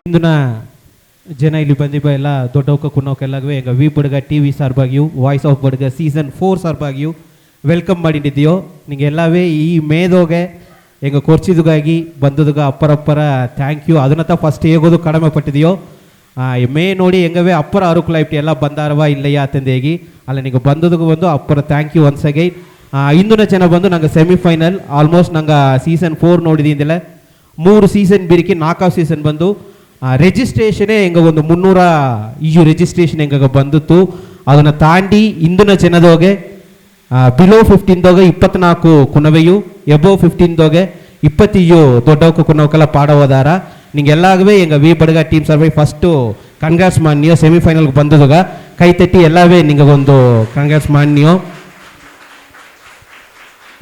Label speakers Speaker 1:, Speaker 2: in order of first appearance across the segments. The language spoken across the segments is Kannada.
Speaker 1: ಇಂದಿನ ಜನ ಇಲ್ಲಿ ಬಂದಿಬ್ಬ ಎಲ್ಲ ದೊಡ್ಡವಕ್ಕ ಕುನ್ನೋಕೆಲ್ಲಗೂ ಎಂಗ ವಿ ಬಡ್ಗ TV ಸಾರ್ಬಾಗಿಯೂ ವಾಯ್ಸ್ ಆಫ್ ಬಡ್ಗ ಸೀಸನ್ 4 ಸಾರ್ಬಾಗಿಯೂ ವೆಲ್ಕಮ್ ಮಾಡಿದ್ದಿಯೋ ನಿಂಗೆ ಎಲ್ಲವೇ ಈ ಮೇದೋಗೆ ಎಂಗ ಕೊರ್ಚಿದುಗಾಗಿ ಬಂದದುಗ ಅಪ್ಪರಪ್ಪರ ಥ್ಯಾಂಕ್ ಯು ಅದನ್ನತ್ತ ಫಸ್ಟ್ ಹೇಗೋದು ಕಡಿಮೆ ಪಟ್ಟಿದೆಯೋ ಮೇ ನೋಡಿ ಎಂಗವೇ ಅಪ್ಪರ ಅರುಕುಲೈಫ್ಟಿ ಎಲ್ಲ ಬಂದಾರವ ಇಲ್ಲಯ್ಯ ಅಂತಂದೇಗಿ ಅಲ್ಲ ನಿಂಗೆ ಬಂದದಕ್ಕೆ ಬಂದು ಅಪ್ಪರ ಥ್ಯಾಂಕ್ ಯು ಒನ್ಸ್ ಅಗೈನ್ ಇಂದಿನ ಜನ ಬಂದು ನಂಗೆ ಸೆಮಿಫೈನಲ್ ಆಲ್ಮೋಸ್ಟ್ ನಂಗೆ ಸೀಸನ್ 4 ನೋಡಿದಿಂದಿಲ್ಲ 3 ಸೀಸನ್ ಬಿರಿಕಿ 4ನೇ ಸೀಸನ್ ಬಂದು ರಿಜಿಸ್ಟ್ರೇಷನೇ ಎಂಗ ಒಂದು 300 ಇಯು ರಿಜಿಸ್ಟ್ರೇಷನ್ ಎಂಗ ಬಂದಿತ್ತು ಅದನ್ನು ತಾಂಡಿ ಇಂದಿನ ಜನದೋಗೆ ಬಿಲೋ 15ದೋಗೆ 24 ಕುನವೆಯು ಎಬೋವ್ 15ದೋಗೆ 20 ದೊಡ್ಡವಕ್ಕೆ ಕುನವಕ್ಕೆಲ್ಲ ಪಾಡೋದಾರ ನಿಂಗೆಲ್ಲಾಗವೇ ಎಂಗ ವಿ ಬಡ್ಗ ಟೀಮ್ ಸರ್ವೈ ಫಸ್ಟು ಕಂಗ್ರಾಟ್ಸ್ ಮಾನ್ಯೋ ಸೆಮಿಫೈನಲ್ಗೆ ಬಂದದಾಗ ಕೈ ತಟ್ಟಿ ಎಲ್ಲವೇ ನಿಂಗೊಂದು ಕಂಗ್ರಾಟ್ಸ್ ಮಾನ್ಯೋ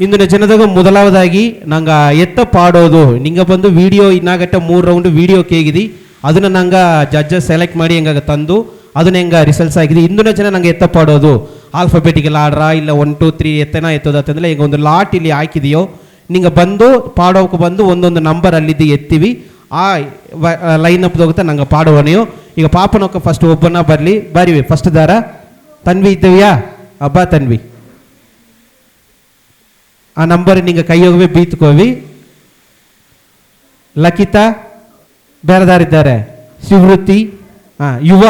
Speaker 1: ಇಂದಿನ ಜನದಾಗ ಮೊದಲಾವದಾಗಿ ನಂಗೆ ಎತ್ತ ಪಾಡೋದು ನಿಂಗೆ ಬಂದು ವಿಡಿಯೋ ಇನ್ನಾಗಟ್ಟ 3 ರೌಂಡ್ ವಿಡಿಯೋ ಕೇಗಿದಿ ಅದನ್ನು ನಂಗೆ ಜಡ್ಜಸ್ ಸೆಲೆಕ್ಟ್ ಮಾಡಿ ಹೆಂಗ ತಂದು ಅದನ್ನ ಹೆಂಗೆ ರಿಸಲ್ಟ್ಸ್ ಆಗಿದೆ ಇಂದಿನ ಜನ ನಂಗೆ ಎತ್ತ ಪಾಡೋದು ಆಲ್ಫಾಬೆಟಿಕಲ್ ಆರ್ಡ್ರಾ ಇಲ್ಲ 1 2 3 ಎತ್ತನ ಎತ್ತೋದು ಅಂತಂದರೆ ಈಗ ಒಂದು ಲಾಟ್ ಇಲ್ಲಿ ಹಾಕಿದೆಯೋ ನಿಂಗೆ ಬಂದು ಪಾಡೋಕೆ ಬಂದು ಒಂದೊಂದು ನಂಬರ್ ಅಲ್ಲಿದ್ದು ಎತ್ತೀವಿ ಆ ಲೈನ್ ಅಪ್ ಹೋಗುತ್ತೆ ನಂಗೆ ಪಾಡುವನೆಯೋ ಈಗ ಪಾಪನೊಕ್ಕ ಫಸ್ಟ್ ಒಬ್ಬನ ಬರಿವಿ ಫಸ್ಟ್ ದಾರ ತನ್ವಿ ಇದ್ದೀವ್ಯಾ ಹಬ್ಬ ತನ್ವಿ ಆ ನಂಬರ್ ನಿಂಗೆ ಕೈ ಹೋಗವೆ ಬೀತ್ಕೋವಿ ಲಕಿತಾ ಬೇರೆದಾರಿದ್ದಾರೆ ಶಿವೃತ್ತಿ ಯುವ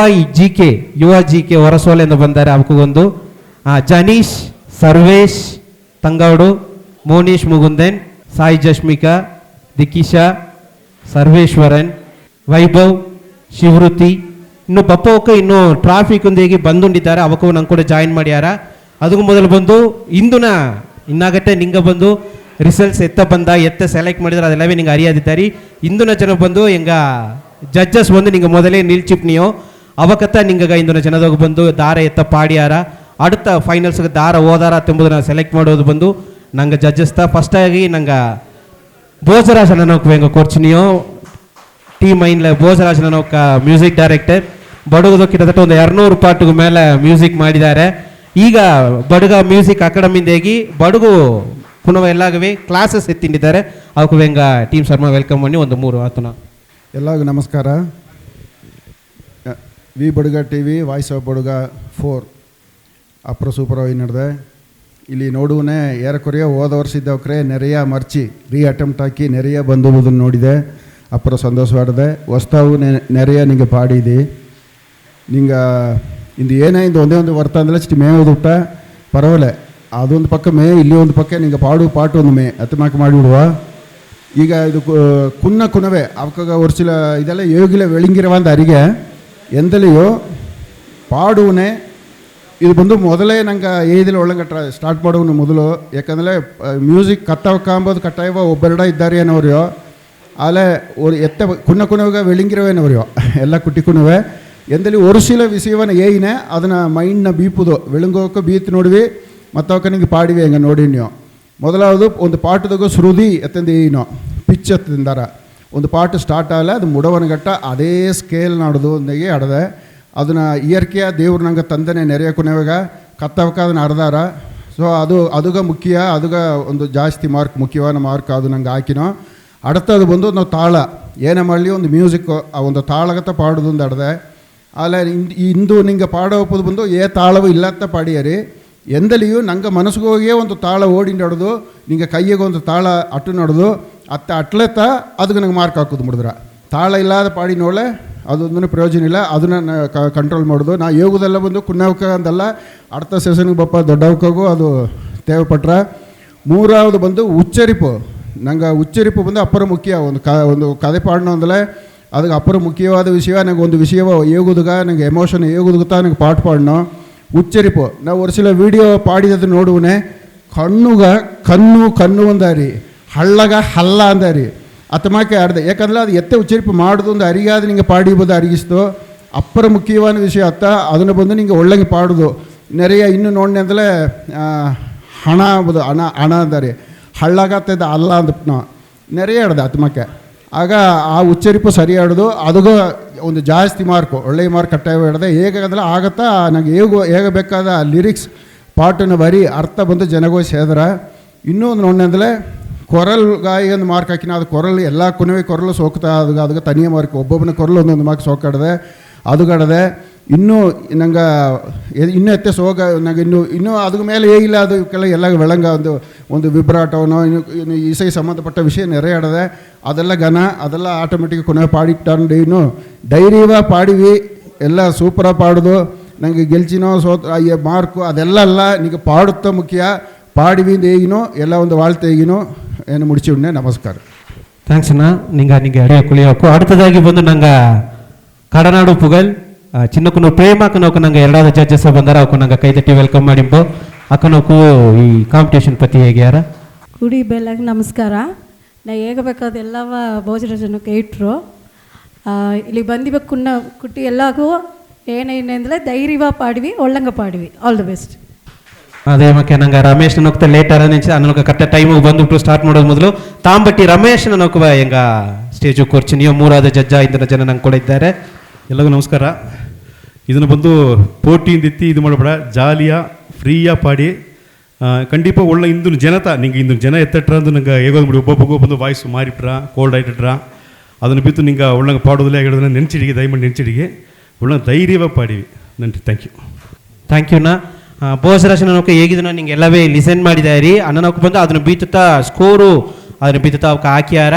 Speaker 1: ಜಿ ಕೆ ಹೊರಸೋಲೆಂದು ಬಂದಾರೆ ಅವಕ್ಕೊಂದು ಜನೀಶ್ ಸರ್ವೇಶ್ ತಂಗೌಡು ಮೋನೀಶ್ ಮುಗುಂದನ್ ಸಾಯಿ ಜಶ್ಮಿಕಾ ದಿಕಿಶಾ ಸರ್ವೇಶ್ವರನ್ ವೈಭವ್ ಶಿವೃತಿ ಇನ್ನು ಬಪ್ಪವಕ್ಕ ಇನ್ನು ಟ್ರಾಫಿಕ್ ಒಂದೇಗಿ ಬಂದುಂಡಿದ್ದಾರೆ ಅವಕ್ಕೂ ನಂಗೆ ಕೂಡ ಜಾಯಿನ್ ಮಾಡ್ಯಾರ ಅದಕ್ಕೂ ಮೊದಲು ಬಂದು ಇಂದಿನ ಇನ್ನಾಗಟ್ಟೆ ನಿಂಗೆ ಬಂದು ರಿಸಲ್ಟ್ಸ್ ಎತ್ತ ಸೆಲೆಕ್ಟ್ ಮಾಡಿದ್ರೆ ಅದೆಲ್ಲವೇ ನಿಂಗೆ ಅರಿಯಾದಿದ್ದಾರೆ ಇಂದಿನ ಜನ ಬಂದು ಹೆಂಗ ಜಡ್ಜಸ್ ಬಂದು ನಿಂಗೆ ಮೊದಲೇ ನಿಲ್ಚಿಪ್ನಿಯೋ ಅವಕತ್ತ ನಿಂಗೆ ಇಂದಿನ ಜನದಾಗ ಬಂದು ದಾರ ಎತ್ತ ಪಾಡ್ಯಾರ அடுத்த ಫೈನಲ್ಸ್ಗೆ ದಾರ ಓದಾರ ಎಂಬುದನ್ನು ಸೆಲೆಕ್ಟ್ ಮಾಡೋದು ಬಂದು ನಂಗೆ ಜಡ್ಜಸ್ತ ಫಸ್ಟಾಗಿ ನಂಗೆ ಭೋಜರಾಜನ ನೋಕ್ ಹೆಂಗೆ ಕೊರ್ಚಿನಿಯೋ ಟೀಮ್ ಮೈನ್ಲ ಭೋಜರಾಜನ ನೋಕ ಮ್ಯೂಸಿಕ್ ಡೈರೆಕ್ಟರ್ ಬಡಗದು ಕಿಟ್ಟತಟ್ಟ ಒಂದು 200 ಪಾಟಿಗೂ ಮೇಲೆ ಮ್ಯೂಸಿಕ್ ಮಾಡಿದ್ದಾರೆ ಈಗ ಬಡುಗ ಮ್ಯೂಸಿಕ್ ಅಕಾಡೆಮಿಂದಾಗಿ ಬಡುಗು ಪುನಃ ಎಲ್ಲಾಗವೇ ಕ್ಲಾಸಸ್ ಎತ್ತಿಂಡಿದ್ದಾರೆ ಅವಕ್ಕೂ ಹೆಂಗ ಟೀಮ್ ಶರ್ಮಾ ವೆಲ್ಕಮ್ ಮಾಡಿ ಒಂದು 3 ಆತನ
Speaker 2: ಎಲ್ಲರಿಗೂ ನಮಸ್ಕಾರ. ವಿ ಬಡುಗ TV ವಾಯ್ಸ್ ಆಫ್ ಬಡುಗ 4 ಅಪ್ರ ಸೂಪರಾಗಿ ನಡೆದೆ ಇಲ್ಲಿ ನೋಡುವನೇ ಏರಕೊರೆಯ ಹೋದ ವರ್ಷ ಇದ್ದವಕ್ರೆ ನೆರೆಯ ಮರ್ಚಿ ಅಟೆಂಪ್ಟ್ ಹಾಕಿ ನೆರೆಯ ಬಂದುವುದನ್ನು ನೋಡಿದೆ ಅಪ್ಪರ ಸಂತೋಷವಾಡಿದೆ ಹೊಸ್ತಾವು ನೆರೆಯ ನಿಂಗೆ ಪಾಡಿದಿ ನಿಂಗೆ ಇಂದು ಏನೇ ಇಂದು ಒಂದೇ ಒಂದು ವರ್ತ ಅಂದ್ರೆ ಇಷ್ಟು ಮೇ ಓದುಟ್ಟ ಪರವಲೆ ಅದೊಂದು ಪಕ್ಕ ಮೇ ಇಲ್ಲಿ ಒಂದು ಪಕ್ಕ ನಿಂಗೆ ಪಾಟು ಒಂದು ಮೇ ಹತ್ತಮಾಕ ಮಾಡಿಬಿಡುವ ಈಗ ಇದು ಕುನ್ನವೇ ಅವಕಾಗ ವರ್ಷಲ ಇದೆಲ್ಲ ಯೋಗಿಲ ವೆಳಿಂಗಿರವ ಅಂತ ಅರಿಗೆ ಎಂದಲೆಯೋ ಪಾಡುವನೇ ಇದು ಬಂದು ಮೊದಲೇ ನಂಗೆ ಏದಿಲ್ಲ ಒಳಗೆ ಸ್ಟಾರ್ಟ್ ಮಾಡೋನು ಮೊದಲು ಯಾಕಂದರೆ ಮ್ಯೂಸಿಕ್ ಕತ್ತವಕ್ಕಂಬೋದು ಕಟ್ಟಾಯವ ಒಬ್ಬೆರಡ ಇದ್ದಾರೆ ಅನ್ನೋರ್ಯೋ ಆಲೆ ಎತ್ತ ಕುನ್ನವೆ ವೆಳಿಂಗಿರವೇನವ್ರಿಯೋ ಎಲ್ಲ ಕುಟ್ಟಿಕುನವೆ ಎಂದಲ್ಲಿ ಒರುಶಿಲ ವಿಷಯವನ್ನ ಏನೇ ಅದನ್ನು ಮೈಂಡ್ನ ಬೀಪುದು ಬೆಳಂಗೋಕೆ ಬೀತ್ ನೋಡಿವಿ ಮತ್ತವಕ್ಕ ನಿಂಗೆ ಪಾಡಿವಿ ಹೆಂಗೆ ನೋಡಿ ನೀವು ಮೊದಲಾவது ಒಂದು ಪಾಠದಾಗ ಶ್ರುತಿ ಎತ್ತಂದು ಏನೋ ಪಿಚ್ ಎತ್ತಿಂದಾರ ಒಂದು ಪಾಠ ಸ್ಟಾರ್ಟ್ ಆಗಲ್ಲ ಅದು ಮುಡವನಗಟ್ಟ ಅದೇ ಸ್ಕೇಲ್ ನಾಡೋದು ಒಂದಾಗಿ ಆಡದೆ ಅದನ್ನು ಇಯರ್ಕೆಯ ದೇವ್ರು ನಂಗೆ ತಂದನೆ ನೆರೆಯ ಕೊನೆವಾಗ ಕತ್ತವಕ್ಕ ಅದನ್ನು ಅರ್ದಾರ ಸೊ ಅದುಗ ಮುಖ್ಯ ಅದುಗ ಒಂದು ಜಾಸ್ತಿ ಮಾರ್ಕ್ ಮುಖ್ಯವಾದ ಮಾರ್ಕ್ ಅದು ನಂಗೆ ಹಾಕಿನೋ ಅಡತದು ಬಂದು ನಾವು ತಾಳ ಏನೇ ಮಾಡಲಿ ಒಂದು ಮ್ಯೂಸಿಕ್ ಆ ಒಂದು ತಾಳಗತ್ತ ಪಾಡೋದು ಒಂದು ಅಡ್ದೆ ಅಲ್ಲ ಇಂದು ನಿಂಗೆ ಪಾಡೋಪದು ಬಂದು ತಾಳವು ಇಲ್ಲತ್ತ ಪಾಡಿಯರಿ ಎಂದಲಿಯೂ ನಂಗೆ ಮನಸ್ಸಿಗೆ ಹೋಗಿಯೇ ಒಂದು ತಾಳ ಓಡಿಂಡಾಡೋದು ನಿಂಗೆ ಕೈಗೆ ಒಂದು ತಾಳ ಅಟ್ಟು ನೋಡೋದು ಅಟ್ಲೆತ್ತ ಅದಕ್ಕೆ ನಂಗೆ ಮಾರ್ಕ್ ಹಾಕೋದು ಮುಡಿದ್ರ ತಾಳ ಇಲ್ಲದ ಪಾಡಿ ನೋಳೆ ಅದೊಂದೂ ಪ್ರಯೋಜನ ಇಲ್ಲ ಅದನ್ನು ಕಂಟ್ರೋಲ್ ಮಾಡೋದು ನಾ ಯೋಗದೆಲ್ಲ ಬಂದು ಕುನ್ನವಕ ಅಂತಲ್ಲ ಅರ್ಥ ಸೆಷನ್ಗೆ ಬಪ್ಪ ದೊಡ್ಡವಕ್ಕಾಗೂ ಅದು ತೇವಪಟ್ರ ಮೂರಾவது ಬಂದು ಉಚ್ಚರಿಪು ನಂಗೆ ಉಚ್ಚರಿಪು ಬಂದು ಅಪ್ಪರ ಮುಖ್ಯ ಒಂದು ಕತೆ ಪಾಡಣ ಅಂದಲೇ ಅದಕ್ಕೆ ಅಪ್ಪರ ಮುಖ್ಯವಾದ ವಿಷಯ ನಂಗೆ ಒಂದು ವಿಷಯವ ಏಗುದುಗ ನಂಗೆ ಎಮೋಷನ್ ಏಗುದುಗುತ್ತಾ ನಂಗೆ ಪಾಠ ಪಾಡಣೋ ಉಚ್ಚರಿಪು ನಾವು ವರ್ಷಲ ವೀಡಿಯೋ ಪಾಡಿದ್ದು ನೋಡುವನೇ ಕಣ್ಣು ಅಂದಾರಿ ಹಳ್ಳಗ ಹಲ್ಲ ಅಂದಾರಿ ಅತ್ತಮಾಕೆ ಆಡ್ದೆ ಯಾಕಂದ್ರೆ ಅದು ಎತ್ತೆ ಉಚ್ಚರಿಪು ಮಾಡೋದು ಒಂದು ಅರಿಯಾದ ನಿಂಗೆ ಪಾಡಿಬೋದು ಅರಿಗಿಸ್ತು ಅಪ್ಪರ ಮುಖ್ಯವಾದ ವಿಷಯ ಅತ್ತ ಅದನ್ನು ಬಂದು ನಿಂಗೆ ಒಳ್ಳೆಗೆ ಪಾಡೋದು ನೆರೆಯ ಇನ್ನು ನೋಡನೆ ಅಂತಲೇ ಹಣ ಅಂಬೋದು ಹಣ ಅಂದಾರಿ ಹಳ್ಳಾಗತ್ತದ ಅಲ್ಲ ಅಂದಪ್ಪ ನೆರೆಯ ಆಡ್ದೆ ಅತ್ತಮಾಕೆ ಆಗ ಆ ಉಚ್ಚರಿಪು ಸರಿ ಆಡೋದು ಅದಗೂ ಒಂದು ಜಾಸ್ತಿ ಮಾರ್ಕು ಒಳ್ಳೆಯ ಮಾರ್ಕ್ ಕಟ್ಟಾಯ ಹಿಡ್ದೆ ಹೇಗಾಗಂದ್ರೆ ಆಗತ್ತಾ ನನಗೆ ಹೇಗೆ ಬೇಕಾದ ಲಿರಿಕ್ಸ್ ಪಾಟನ್ನು ಬರೀ ಅರ್ಥ ಬಂದು ಜನಗೂ ಸೇದ್ರ ಇನ್ನೂ ಒಂದು ನೋಡನೆ ಅಂದರೆ ಕೊರಲ್ ಗಾಯಿಗೊಂದು ಮಾರ್ಕ್ ಹಾಕಿನ ಅದು ಕೊರಲ್ ಎಲ್ಲ ಕುನವೆ ಕೊರಲು ಸೋಕ್ತಾ ಅದಕ್ಕೆ ತನಿಯ ಮಾರ್ಕ್ ಒಬ್ಬೊಬ್ಬನ ಕೊರಲು ಒಂದೊಂದು ಮಾರ್ಕ್ ಸೋಕಾಡದೆ ಅದು ಕಡದೆ ಇನ್ನೂ ನಂಗೆ ಇನ್ನೂ ಎತ್ತೆ ಸೋಗ ನಂಗೆ ಇನ್ನೂ ಅದ್ರ ಮೇಲೆ ಹೇಗಿಲ್ಲ ಅದಕ್ಕೆಲ್ಲ ಎಲ್ಲ ಬೆಳಂಗ ಒಂದು ವಿಬ್ರಾಟೋನೋ ಇನ್ನು ಇಸೈ ಸಂಬಂಧಪಟ್ಟ ವಿಷಯ ನೆರೆಯಾಡದೆ ಅದೆಲ್ಲ ಘನ ಅದೆಲ್ಲ ಆಟೋಮೆಟಿಕ್ ಕೊನೆ ಪಾಡಿಟ್ಟಾಂಡು ಇನ್ನು ಧೈರ್ಯವ ಪಾಡಿವಿ ಎಲ್ಲ ಸೂಪರಾಗಿ ಪಾಡೋದು ನನಗೆ ಗೆಲ್ಚಿನೋ ಮಾರ್ಕು ಅದೆಲ್ಲ ಅಲ್ಲ ನಿಮಗೆ ಪಾಡುತ್ತ ಮುಖ್ಯ ಪಾಡಿವಿಂದ ಹೇಗಿನೋ ಎಲ್ಲ ಒಂದು வாழ்த்து ಹೇಗಿನೋ ಏನು ಮುಡಿಚಿ ಉಣ್ಣೆ ನಮಸ್ಕಾರ
Speaker 1: ಥ್ಯಾಂಕ್ಸ್ ಅಣ್ಣ ನಿಂಗೆ ಅಡಿಯ ಕುಳಿಯೋಕು அடுத்தದಾಗಿ ಬಂದು ನಂಗೆ ಕಡನಾಡು ಪುಗಲ್ ಚಿನ್ನಕ್ಕೂ ಪ್ರೇಮಕ್ಕನೋಕು ನಂಗೆ ಎರಡಾದ ಜಡ್ಜಸ್ ಬಂದಾರ ಅವಕು ನಂಗೆ ಕೈ ತಟ್ಟಿ ವೆಲ್ಕಮ್ ಮಾಡಿಂಬು ಅಕ್ಕನೋಕು ಈ ಕಾಂಪಿಟೇಷನ್ ಪತಿ ಹೇಗೆ ಯಾರ
Speaker 3: ಕುಡಿ ಬೆಲ್ಲಗೆ ನಮಸ್ಕಾರ ನಾ ಹೇಗೆ ಬೇಕಾದ ಎಲ್ಲವ ಭೋಜನಕ್ಕೆ ಇಟ್ಟರು ಇಲ್ಲಿ ಬಂದಿಬೇಕು ಕುಟ್ಟಿ ಎಲ್ಲಾಗೂ ಏನೇನೆಂದ್ರೆ ಧೈರ್ಯವ ಪಾಡಿವಿ ಒಳ್ಳಂಗ ಪಾಡಿವಿ ಆಲ್ ದಿ ಬೆಸ್ಟ್
Speaker 1: ಅದೇ ಮಕ್ಕೆ ನಂಗೆ ರಮೇಶ್ ನೋಗ್ತಾ ಲೇಟ್ ಆರನಿಂಚ ಅನ್ನೋಕೆ ಕರೆಕ್ಟ್ ಟೈಮಿಗೆ ಬಂದುಬಿಟ್ಟು ಸ್ಟಾರ್ಟ್ ಮಾಡೋದು ಮೊದಲು ತಾಂಬಟ್ಟಿ ರಮೇಶ್ ನೋಕುವ ಹೆಂಗ ಸ್ಟೇಜು ಕೂರ್ಚಿ ನೀವು ಮೂರಾದ ಜಡ್ಜ 5 ಜನ ನಂಗೆ ಕೂಡ ಇದ್ದಾರೆ
Speaker 4: ಎಲ್ಲರಿಗೂ ನಮಸ್ಕಾರ ಇದನ್ನು ಬಂದು ಪೋಟಿಯಿಂದ ಎತ್ತಿ ಇದು ಮಾಡಬೇಡ ಜಾಲಿಯ ಫ್ರೀಯ ಪಾಡಿ ಖಂಡಿತ ಒಳ್ಳೆ ಇಂದು ಜನತ ನಿಂಗೆ ಇಂದು ಜನ ಎತ್ತಟ್ರ ಅಂದು ನಂಗೆ ಹೇಗೋದು ಬಿಡಿ ಒಬ್ಬೊಬ್ಬಗೂ ಬಂದು ವಾಯ್ಸ್ ಮಾರಿಟ್ರ ಕೋಲ್ಡ್ ಆಯ್ತಿಟ್ರ ಅದನ್ನು ಬಿತ್ತು ನಿಂಗೆ ಒಳ್ಳಂಗೆ ಪಾಡೋದಿಲ್ಲ ಹೇಳಿದ್ರೆ ನೆನ್ಚಿಡಿಗೆ ದಯಮಾಡಿ ನೆನ್ಚಿಡಿಗೆ ಒಳ್ಳೆ ಧೈರ್ಯವ ಪಾಡಿವಿ ನನ್ರಿ ಥ್ಯಾಂಕ್
Speaker 1: ಯು ನಾ ಬೋಸರಾಶನ ನೋಕ ಹೇಗಿದನೋ ನಿಂಗೆ ಎಲ್ಲವೇ ಲಿಸನ್ ಮಾಡಿದಾರಿ ಅಣ್ಣನೋಕೆ ಬಂದು ಅದನ್ನು ಬೀತುತ್ತಾ ಸ್ಕೋರು ಅದನ್ನು ಬೀತುತ್ತಾ ಅವಕ್ಕೆ ಹಾಕ್ಯಾರ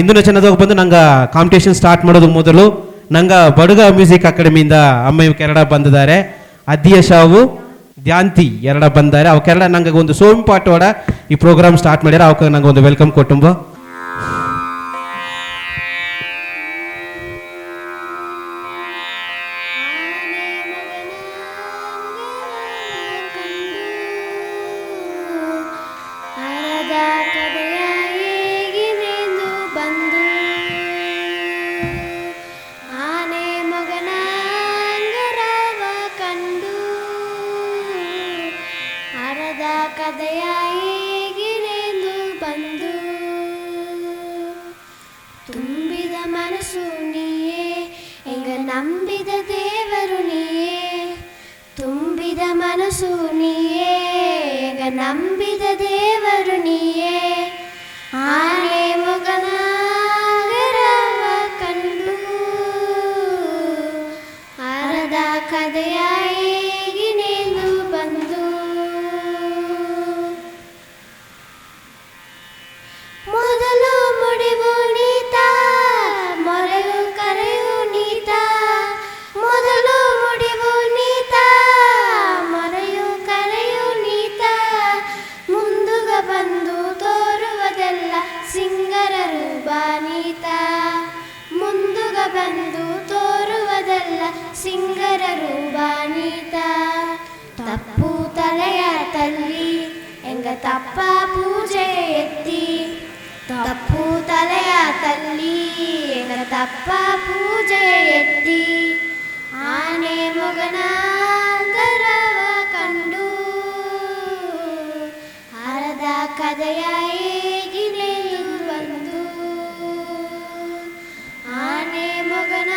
Speaker 1: ಇಂದಿನ ಜನದಾಗ ಬಂದು ನಂಗೆ ಕಾಂಪಿಟೇಷನ್ ಸ್ಟಾರ್ಟ್ ಮಾಡೋದು ಮೊದಲು ನಂಗೆ ಬಡುಗ ಮ್ಯೂಸಿಕ್ ಅಕಾಡೆಮಿಯಿಂದ ಅಮ್ಮ ಕೆರಡ ಬಂದಿದ್ದಾರೆ ಅದ್ದಿಯ ಶಾವು ಧ್ಯಾಂತಿ ಎರಡ ಬಂದಾರೆ ಅವಕ್ಕೆರಡ ನಂಗೆ ಒಂದು ಸೋಮಿ ಪಾಟೋಡ ಈ ಪ್ರೋಗ್ರಾಮ್ ಸ್ಟಾರ್ಟ್ ಮಾಡ್ಯಾರ ಅವಕ್ಕೆ ನಂಗೆ ಒಂದು ವೆಲ್ಕಮ್ ಕೊಟ್ಟುಂಬ
Speaker 5: ತುಂಬಿದ ಮನಸ್ಸು ನೀಯೇ ಎಂಗ ನಂಬಿದ ದೇವರು ನೀಯೇ ತುಂಬಿದ ಮನಸ್ಸು ನೀಯೇ ಎಂಗ ನಂಬಿದ ದೇವರು ನೀಯೇ ಆನೆ ಮಗನ ಗರವ ಕಂಡು ಅರದ ಕದೆಯ ಹೇಗಿನೆಂದು ಬಂದು ಮೊದಲು ಮುಡಿವು ನೀತ ಮೊರೆಯು ಕರೆಯು ನೀತ ಮೊದಲು ಮುಡಿವು ನೀತ ಮೊರೆಯು ಕರೆಯು ನೀತ ಮುಂದುಗ ಬಂದು ತೋರುವುದೆಲ್ಲ ಸಿಂಗರ ರೂಪ ನೀತ ಮುಂದುಗ ಬಂದು ತೋರುವುದೆಲ್ಲ ಸಿಂಗರ ರೂಪ ನೀತ ತಪ್ಪು ತಲೆಯ ತಲ್ಲಿ ಎಂಗ ತಪ್ಪ ಪೂಜೆ ಎತ್ತಿ ತಪ್ಪು ತಲೆಯ ತಲ್ಲಿ ಎಂಗ ತಪ್ಪ ಪೂಜೆ ಎತ್ತಿ ಆನೆ ಮೊಗನ ಗರವ ಕಂಡು ಹರದ ಕದೆಯ ಹೇಗಿನೆಯು ಬಂದು ಆನೆ ಮೊಗನ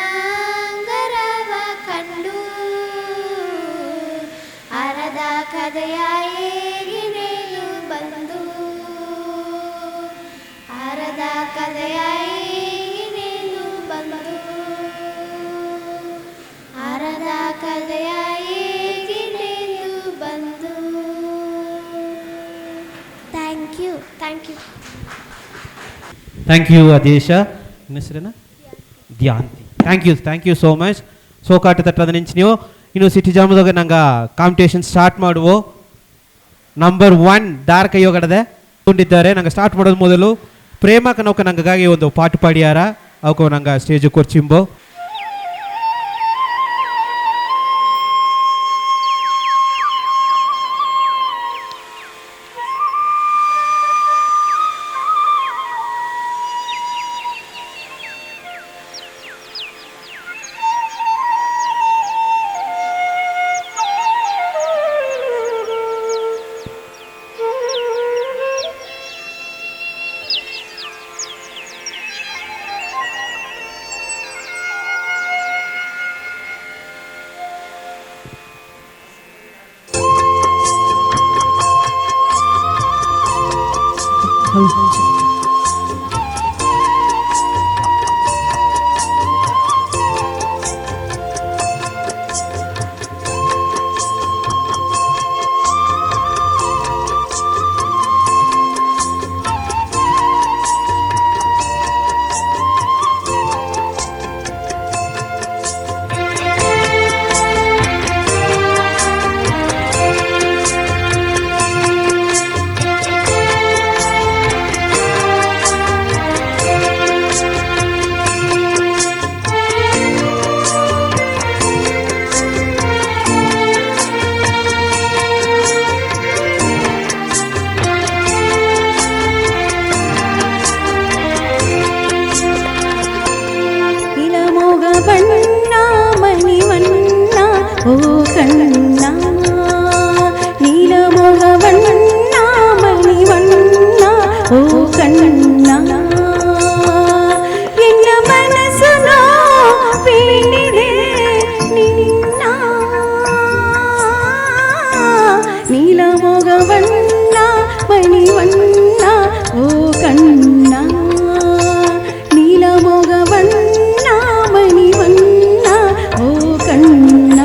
Speaker 5: ಗರವ ಕಂಡು ಹರದ ಕದೆಯ ಹೇಗಿನೆಯು ಬಂದು ಹರದ ಕದೆಯ ಹೇಗಿನೆಯು ಬಂದು ಹರದ ಕದೆಯ ಹೇಗಿನೆಯು ಬಂದು ಥ್ಯಾಂಕ್ ಯು
Speaker 1: ಥ್ಯಾಂಕ್ ಯು ಅದೇಶ ಇನ್ನ ಹೆಸರೇನ ಧ್ಯಾಂತಿ ಥ್ಯಾಂಕ್ ಯು ಸೋ ಮಚ್ ಸೋಕಾಟ ತಟ್ಟದ ನಿಂಚು ನೀವು ಇನ್ನು ಸಿಟಿ ಜಾಮದಾಗ ನಂಗೆ ಕಾಂಪಿಟೇಷನ್ ಸ್ಟಾರ್ಟ್ ಮಾಡುವು ನಂಬರ್ 1 ದಾರ್ ಕೈಯೋಗಡದೆ ಕೊಂಡಿದ್ದಾರೆ ನಂಗೆ ಸ್ಟಾರ್ಟ್ ಮಾಡೋದು ಮೊದಲು ಪ್ರೇಮ ಕನೋಕ ನಂಗಾಗಿ ಒಂದು ಪಾಟು ಪಾಡಿಯಾರ ಅವಕ್ಕೆ ನಂಗೆ ಸ್ಟೇಜ್ ಕೊರ್ಚಿಂಬೋ
Speaker 3: ಇಳಮೋಗ ಬಣ್ಣ ಮಣಿವಣ್ಣ ಓ ಕಣ್ಣ ನೀಲಮೋಗ ಬಣ್ಣ ಮಣಿವಣ್ಣ ಓ ಕಣ್ಣ ಎನ್ನ ಮನಸ್ಸು ಬೇಡಿದೆ ನಿನ್ನ ನೀಲಮೋಗ ಬಣ್ಣ ಮಣಿವಣ್ಣ ಓ ಕಣ್ಣ ನೀಲಮೋಗ ಬಣ್ಣ ಮಣಿವಣ್ಣ ಓ ಕಣ್ಣ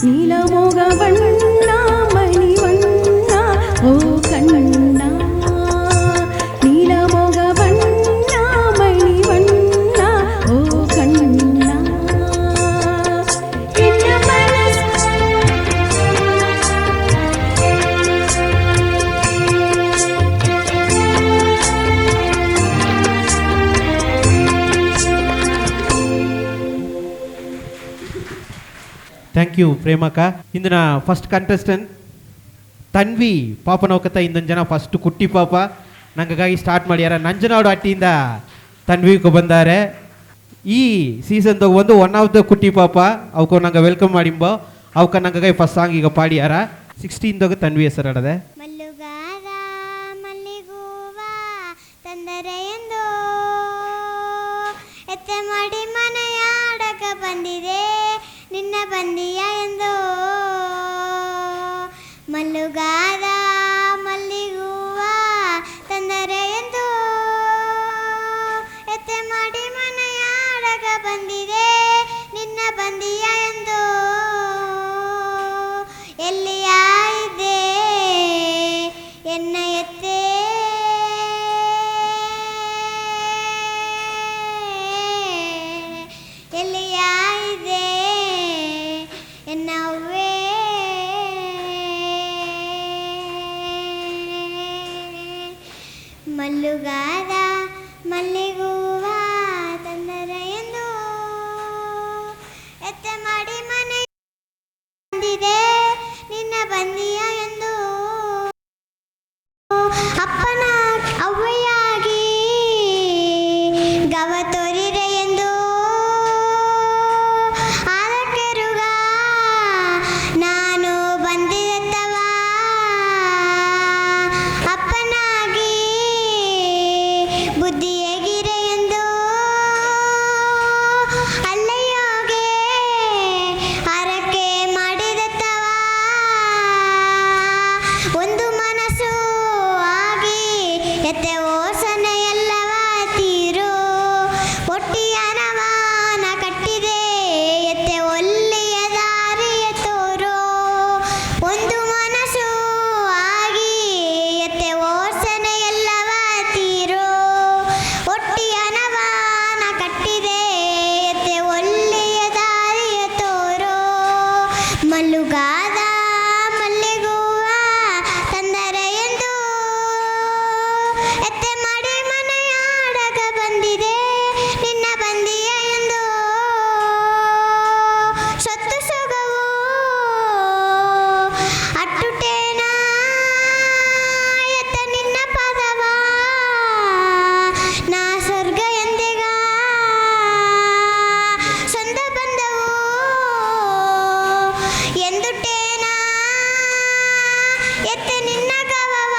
Speaker 3: ನೀಲಮೋಗ ಬಣ್ಣ ಮಣಿವಣ್ಣ ಓ ಕಣ್ಣ ನೀಲಮೋಗ ಬಣ್ಣ ಮಣಿವಣ್ಣ ಓ ಕಣ್ಣ ನಿನ್ನ ಮನಸ್ಸು
Speaker 1: ಥ್ಯಾಂಕ್ ಯು ಪ್ರೇಮಕ್ಕ. ಇಂದಿನ ಫಸ್ಟ್ ಕಂಟೆಸ್ಟೆಂಟ್ ತನ್ವಿ ಪಾಪನೌಕತ ಇಂದೊಂದು ಜನ ಫಸ್ಟ್ ಕುಟ್ಟಿ ಪಾಪ ನಂಗಾಗಿ ಸ್ಟಾರ್ಟ್ ಮಾಡ್ಯಾರ. ನಂಜನಾಡು ಅಟ್ಟಿಯಿಂದ ತನ್ವಿಗೂ ಬಂದಾರೆ. ಈ ಸೀಸನ್ದಾಗ ಒಂದು ಒನ್ ಆಫ್ ದ ಕುಟ್ಟಿ ಪಾಪ ಅವಕ್ಕೆ ನಂಗೆ ವೆಲ್ಕಮ್ ಮಾಡಿಂಬ ಅವಕ್ಕೆ ನಂಗಾಗಿ ಫಸ್ಟ್ ಸಾಂಗ್ ಈಗ ಪಾಡ್ಯಾರ. 16ದಾಗ ತನ್ವಿ ಹೆಸರು ಆಡದೆ.
Speaker 5: ಮಲ್ಲುಗಾರ ಮಲ್ಲಿಗೂವ ತಂದರೆ ಎಂದು ಎತ್ತೆ ಮಾಡಿ ಮನೆಯಾಡಕ ಬಂದಿದೆ ನಿನ್ನ ಬಂದಿಯ ಎಂದು ಮಲ್ಲುಗಾರ ಮಲ್ಲಿಗೂವ ತಂದರೆ ಎಂದು ಎತ್ತೆ ಮಾಡಿ ಮನೆಯಾಡಕ ಬಂದಿದೆ ನಿನ್ನ ಬಂದಿಯ ಎಂದು ಎಲ್ಲಿಯ ಇದೆ ಎನ್ನ ಎತ್ತೆ ಎಲ್ಲಿಯ ಇದೆ ಎನ್ನವ್ವೇ ಮಲ್ಲುಗಾರ ಮಲ್ಲಿಗೂವ ತಂದರೆ ಎಂದು ಎತ್ತೆ ಮಾಡಿ ಮನೆ ಬಂದಿದೆ ನಿನ್ನ ಬಂದಿಯ ಎಂದು ಅಪ್ಪನ ಅವ್ವೆಯಾಗಿ ಗವ ತೋರಿರೆ ಎಂದು ಆರಕೆರುಗ ನಾನು ಬಂದಿರುತ್ತವ ಅಪ್ಪನಾಗಿ ಬುದ್ಧಿಯಗಿರೆ ಎಂದು ಅಲ್ಲಯ್ಯೋಗೆ ಹರಕೆ ಮಾಡಿದತ್ತವ ಒಂದು ಮನಸ್ಸು ಆಗಿ ಎತ್ತೆ ಓಸನೆ ಎಲ್ಲವ ತೀರು ಒಟ್ಟಿಯನವಾನ ಕಟ್ಟಿದೆ ಎತ್ತೆ ಒಳ್ಳೆಯ ದಾರಿಯ ತೋರು ಒಂದು ಮನಸ್ಸು ಆಗಿ ಎತ್ತೆ ಓಸನೆ ಎಲ್ಲವ ತೀರು ಒಟ್ಟಿಯನವಾನ ಕಟ್ಟಿದೆ ಎತ್ತೆ ಒಳ್ಳೆಯ ದಾರಿಯ ತೋರು ಮಲ್ಲುಗಾದ ಮಲ್ಲಿಗೂವ ತಂದರೆ ಎಂದು ಎತ್ತೆ ಮಾಡಿ ಮನೆಯಾಡಕ ಬಂದಿದೆ ನಿನ್ನ ಬಂದಿಯ ಎಂದು ಸೊತ್ತು ಸೊಗವು ಅಟ್ಟುಟೇನ ಎತ್ತ ನಿನ್ನ ಪದವ ನಾ ಸ್ವರ್ಗ ಎಂದಿಗ ಸಂದ ಬಂದವು ಎಂದುಟೇನ ಎತ್ತೆ ನಿನ್ನ ಗವವ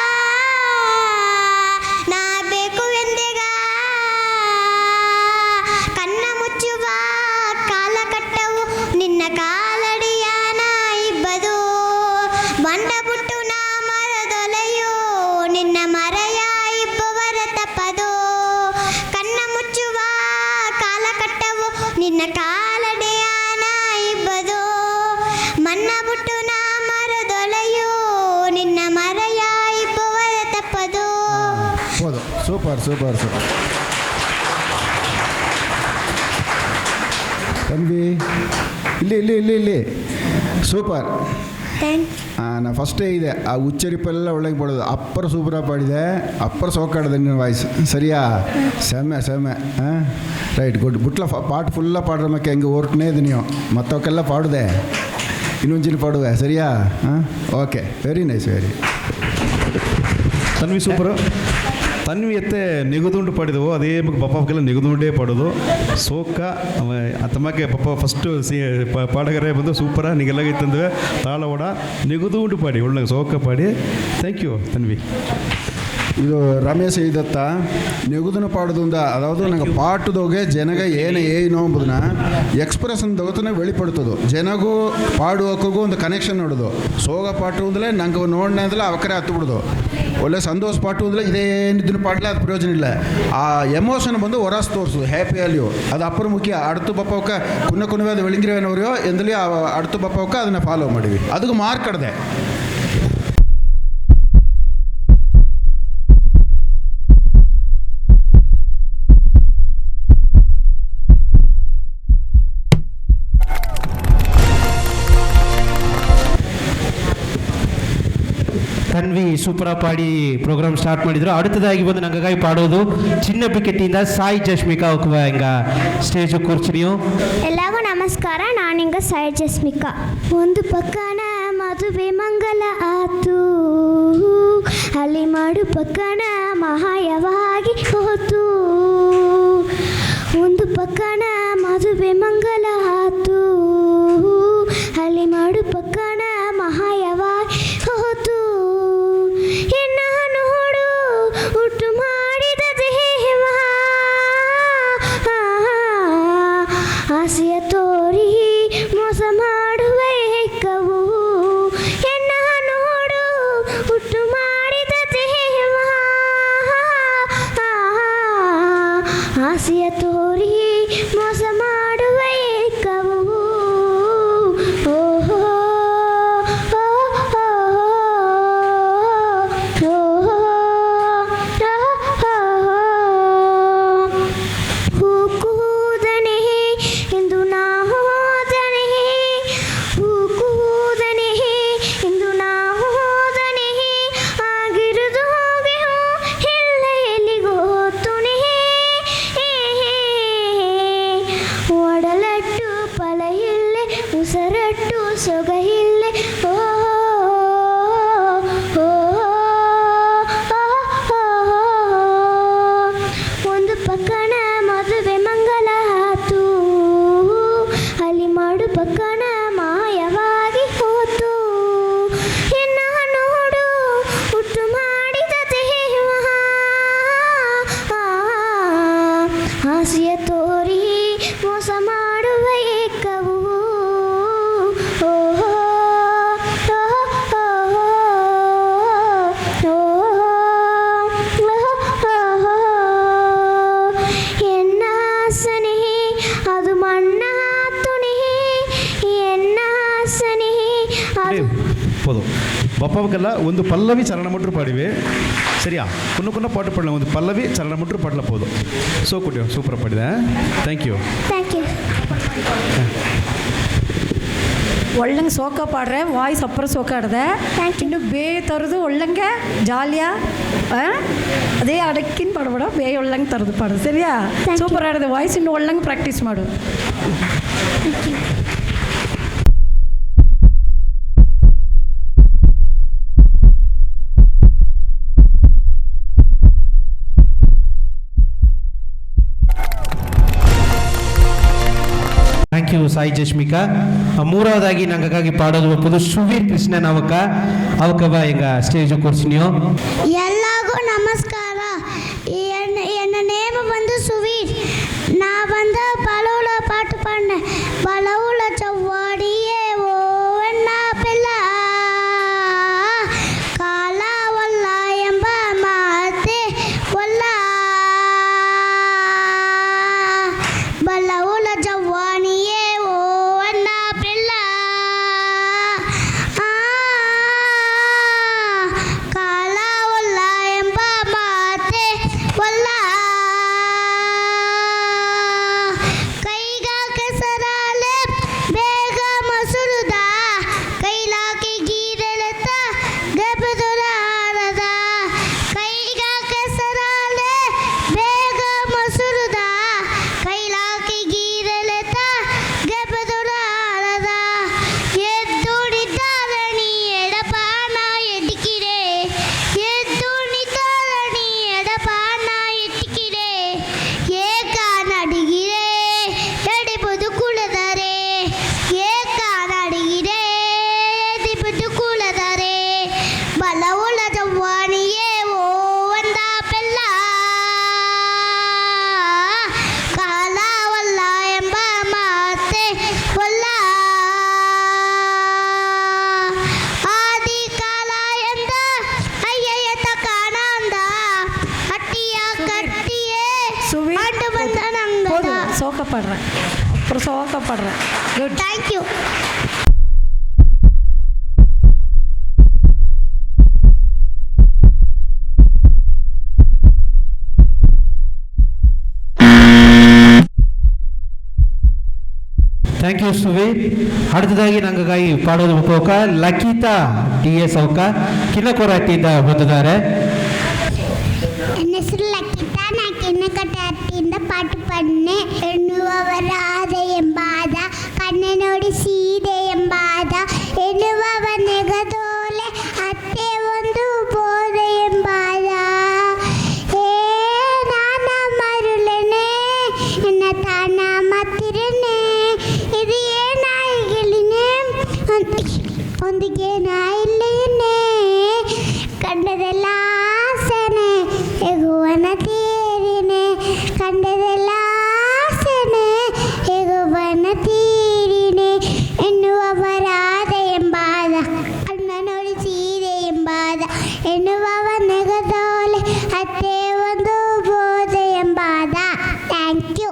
Speaker 5: ನಾ ಬೇಕು ಎಂದಿಗ ಕಣ್ಣ ಮುಚ್ಚುವ ಕಾಲ ಕಟ್ಟವು ನಿನ್ನ ಕಾಲಡಿಯಾನ ಇಬ್ಬದು ಬಂಡ ಬುಟ್ಟು ನಾ ಮರದೊಲೆಯು ನಿನ್ನ ಮರೆಯ ಇಬ್ಬವರ ತಪ್ಪದು ಕಣ್ಣ ಮುಚ್ಚುವ ಕಾಲ ಕಟ್ಟವು ನಿನ್ನ ಕಾಲಡಿಯಾನ ಇಬ್ಬದು ಮನ್ನ ಬುಟ್ಟು ನಾ ಮರದೊಲೆಯು ನಿನ್ನ ಮರೆಯ ಇಬ್ಬವರ ತಪ್ಪದು
Speaker 2: ಹೌದು, ಸೂಪರ್ ಸೂಪರ್ ಸೂಪರ್. ತನ್ವಿ ಇಲ್ಲಿ ಇಲ್ಲಿ ಇಲ್ಲಿ ಇಲ್ಲಿ ಸೂಪರ್.
Speaker 5: ಥ್ಯಾಂಕ್
Speaker 2: ನಾ ಫಸ್ಟೇ ಇದೆ ಆ ಉಚ್ಚರಿಪೆಲ್ಲ ಒಳಗೆ ಪಡೋದು. ಅಪ್ಪರ ಸೂಪರಾಗಿ ಪಾಡಿದೆ, ಅಪ್ಪರ ಸೋಕಾಡಿದೆ ನಿನ್ನ ವಾಯ್ಸ್ ಸರಿಯಾ ಸೆಮ್ಮೆ ಸೆಮ್ಮೆ. ಹಾಂ ರೈಟ್ ಗುಡ್ ಬುಟ್ಲ ಪಾಟ್ ಫುಲ್ಲ ಪಾಡ್ರ ಮಕ್ಕೆ ಹೆಂಗೆ ಹೊರಟನೇ ಇದು ನೀವು ಮತ್ತವಕ್ಕೆಲ್ಲ ಪಾಡಿದೆ ಇನ್ನೊಂಜಿನ ಪಾಡುವೆ ಸರಿಯಾ. ಹಾಂ okay very nice very.
Speaker 4: Tanvi super. Tanvi ಎತ್ತೆ ನಿಗುದುಂಡು ಪಾಡಿದವು ಅದೇ ಪಪ್ಪಕ್ಕೆಲ್ಲ ನಿಗುದುಂಡೇ ಪಾಡೋದು ಸೋಕ ತಮ್ಮಕ್ಕೆ ಪಪ್ಪ ಫಸ್ಟು ಪಾಡಗರೆ ಬಂದು ಸೂಪರ ನಿಗೆಲ್ಲ ಇತ್ತಂದ್ರೆ ತಾಳ ಓಡ ನಿಗುದುಂಡು ಪಾಡಿ ಒಳ್ಳೆ ಸೋಕ ಪಾಡಿ. Thank you Tanvi.
Speaker 2: இது ரமேஷ் இதத்த நெகுதுன பாடுதுந்தா அதாவது நாங்கள் பாட்டுதோಗೆ ಜನಗ ಏನು ಏನು ಎಂಬುದನ್ನ ಎಕ್ಸ್ಪ್ರೆಷನ್ ದೊಗತನ வெளிப்படுத்துದು ಜನಗೂ ಪಾಡುವಕ್ಕೂ ಒಂದು ಕನೆಕ್ಷನ್ ನೋಡೋದು ಸೋಗ ಪಾಟು ಅಂದ್ರೆ ನಂಗೆ ನೋಡನೆ ಅಂದ್ರೆ ಅವಕರೆ ಹತ್ತು ಬಿಡೋದು ಒಳ್ಳೆ ಸಂತೋಷ ಪಾಟು ಅಂದ್ರೆ ಇದೇನಿದ್ದನ್ನು ಪಾಡಲೇ ಅದು ಪ್ರಯೋಜನ ಇಲ್ಲ ಆ ಎಮೋಷನ್ ಬಂದು ಹೊರಸ್ ತೋರಿಸೋದು ಹ್ಯಾಪಿಯಲ್ಲಿಯೋ ಅದು ಅಪ್ಪರ ಮುಖ್ಯ ಅಡ್ತು ಬಪ್ಪವಕ್ಕ ಕುನ್ನವೇ ಅದು ಬೆಳಂಗಿರವೇನವರೆಯೋ ಎಂದಲ್ಲಿ ಅಡ್ತು ಬಪ್ಪವಕ್ಕ ಅದನ್ನು ಫಾಲೋ ಮಾಡಿವಿ ಅದಕ್ಕೆ ಮಾರ್ಕ್ ಕಡ್ದೆ
Speaker 1: ತನ್ವಿ ಸೂಪರ ಪಾಡಿ ಪ್ರೋಗ್ರಾಮ್ ಸ್ಟಾರ್ಟ್ ಮಾಡಿದ್ರು. அடுத்தದಾಗಿ ಬಂದು ನಂಗಾಗಿ ಪಾಡೋದು ಚಿನ್ನ ಬಿಕೆಟಿಂದ ಸಾಯಿ ಜಸ್ಮಿಕಾ ಹೋಗುವ ಹಿಂಗ ಸ್ಟೇಜ್ ಕೂರ್ಚಿನಿಯೋ.
Speaker 5: ಎಲ್ಲರಿಗೂ ನಮಸ್ಕಾರ. ನಾನಿಂಗ ಸಾಯಿ ಜಸ್ಮಿಕಾ. ಒಂದು ಪಕ್ಕನ ಮದುವೆ ಮಂಗಲ ಆತು, ಅಲ್ಲಿ ಮಾಡು ಪಕ್ಕನ ಮಹಾಯವಾಗಿ ಹೋತು. ಒಂದು ಪಕ್ಕನ ಮದುವೆ ಮಂಗಲ ಆತು, ಅಲ್ಲಿ ಮಾಡು ಪಕ್ಕನ ಮಹಾಯವಾಗಿ ಹೋತು. ಎನ್ನ ನೋಡು ಹುಟ್ಟು ಮಾಡಿದ ದೇವ, ಆಸೆಯ ತೋರಿ ಮೋಸ ಮಾಡುವ ಏಕವು. ಎನ್ನ ನೋಡು ಹುಟ್ಟು ಮಾಡಿದ ದೇವ, ಆಸೆಯ ತೋರಿ ಮೋಸ ಮಾಡುವ ಏಕವು. ಓಹೋ ಹೂಕೂದನೆ ಎಂದು ನಾ ಹೋದನೆ, ಹೂಕೂದನೆ ಎಂದು ನಾ ಹೋದನೆ, ಆಗಿರುದು ಹೋಗಿ ಎಲ್ಲ ಎಲ್ಲಿಗೋತುನೆ. ಒಡಲಟ್ಟು ಫಲ ಇಲ್ಲೆ, ಉಸರಟ್ಟು ಸೊಗ ಇಲ್ಲೆ. ಓ ಒಂದು ಪಕ್ಕಣ ಮದುವೆ ಮಂಗಲ ಆತು, ಅಲ್ಲಿ ಮಾಡು ಪಕ್ಕಣ ಮಾಯವಾಗಿ ಹೋತು. ಎನ್ನ ನೋಡು ಹುಟ್ಟು ಮಾಡಿದ ದೇವ, ಆಸೆಯ ತೋರಿ ಮೋಸ ಮಾಡುವ ಏಕವು. ಓಹೋ ಎನ್ನಾಸನೆ ಅದು ಮಣ್ಣಾತುನೆ, ಎನ್ನಾಸನೆ ಅದು
Speaker 4: போதும் பப்பாவுக்கெಲ್ಲ ಒಂದು ಪಲ್ಲವಿ ಚರಣ ಮಟ್ರು ಪಾಡಿವೆ ಸರಿಯಾ ಕುನ್ನ ಪಾಟು ಪಾಡಲ ಒಂದು ಪಲ್ಲವಿ ಚರಣ ಮಟ್ರು ಪಾಡಲ போதும் ಸೋ ಕುಡಿಯೋ ಸೂಪರ್ ಪಾಡಿದೆ ಥ್ಯಾಂಕ್ ಯು.
Speaker 5: Thank you.
Speaker 3: ಒಳ್ಳಂಗೆ ಸೋಕ ಪಾಡ್ರೆ ವಾಯ್ಸ್ ಅಪ್ಪರ ಸೋಕ ಆಡ್ದೆ. ಇನ್ನು ಬೇ ತರದು ಒಳ್ಳಂಗೆ ಜಾಲಿಯಾ ಅದೇ ಅಡಕ್ಕಿನ ಪಾಡ್ಬೇಡ, ಬೇ ಒಳ್ಳಂಗೆ ತರದು ಪಾಡು ಸರಿಯಾ.
Speaker 5: Thank you.
Speaker 3: ಸೂಪರ್ ಆಡಿದೆ ವಾಯ್ಸ್, ಇನ್ನು ಒಳ್ಳಂಗೆ ಪ್ರಾಕ್ಟೀಸ್ ಮಾಡು.
Speaker 1: Thank you Sai Jasmika. ಮೂರವದಾಗಿ ನಂಗಾಗಿ ಪಾಡೋದು ಒಪ್ಪದು ಸುವೀರ್ ಕೃಷ್ಣನ್ ಅವಕವ ಹಿಂಗ ಸ್ಟೇಜ್ ಕೂರ್ಸಿನಿಯೋ.
Speaker 5: ಎಲ್ಲರಿಗೂ ನಮಸ್ಕಾರ. ಎನ್ನ ನೇಮ ಬಂದು ಸುವೀರ್. ನಾ ಬಂದ ಬಲವುಳ ಪಾಟು ಪಾಡ್ನೆ. ಬಲವುಳ ಚವ್ವಾಡಿಯೇ ಓ ಎನ್ನ ಪಿಲ್ಲ, ಕಾಲ ಒಲ್ಲ ಎಂಬ ಮಾತೆ ಒಲ್ಲ. ಬಲವುಳ ಜವ್ವಾಣಿಯೇ ಓ ಅನ್ನ ಪಿಲ್ಲ, ಕಾಲ ಒಲ್ಲ ಎಂಬ
Speaker 3: சோகப்படுறேன், அப்புறம் சோகப்படுறேன். Good.
Speaker 5: Thank you.
Speaker 1: Thank you Suvi. அடுத்தದಾಗಿ ನಂಗಾಗಿ ಪಾಡೋದು ಮುಖೋಕ ಲಕಿತಾ TS ಅವಕ ಕಿನ್ನಕೊರಟ್ಟಿಯಿಂದ ಬಂದಿದ್ದಾರೆ.
Speaker 5: ನನ್ನ ಹೆಸರು ಲಕಿತಾ. ನಾ ಕಿನ್ನಕೊರಟ್ಟಿಯಿಂದ ಪಾಠ ಪನ್ನೆ. ಎನ್ನುವವರಾದ ಎಂಬಾದ, ಕಣ್ಣೆ ನೋಡಿ ಸೀದೆ ಎಂಬಾದ, ಎನ್ನುವವ ನೆಗದೋಲೆ ಅತ್ತೆ ಒಂದು ಬೋಧೆ ಎಂಬಾದ. ಏ ನಾನ ಮರುಳನೆ ಎನ್ನ ತಾನ ಮತ್ತಿರನೆ, ಇದು ಏನಾಯಿಗಳಿನೆ ಒಂದಿಗೆ ನಾಯಿಲ್ಲೇನೆ, ಕಂಡದೆಲ್ಲ ಆಸೆನೆ ಎಗುವನ ತೀರಿನೆ, ಕಂಡದೆಲ್ಲ ಆಸೆನೆ ಎಗುವನ ತೀರಿನೆ. ಎನ್ನುವವರಾದ ಎಂಬಾದ, ಅಣ್ಣ ನೋಡಿ ಸೀದೆ ಎಂಬಾದ, ಎನ್ನುವವ ನೆಗದೋಲೆ ಅತ್ತೆ ಒಂದು ಬೋಧೆ ಎಂಬಾದ. Thank you.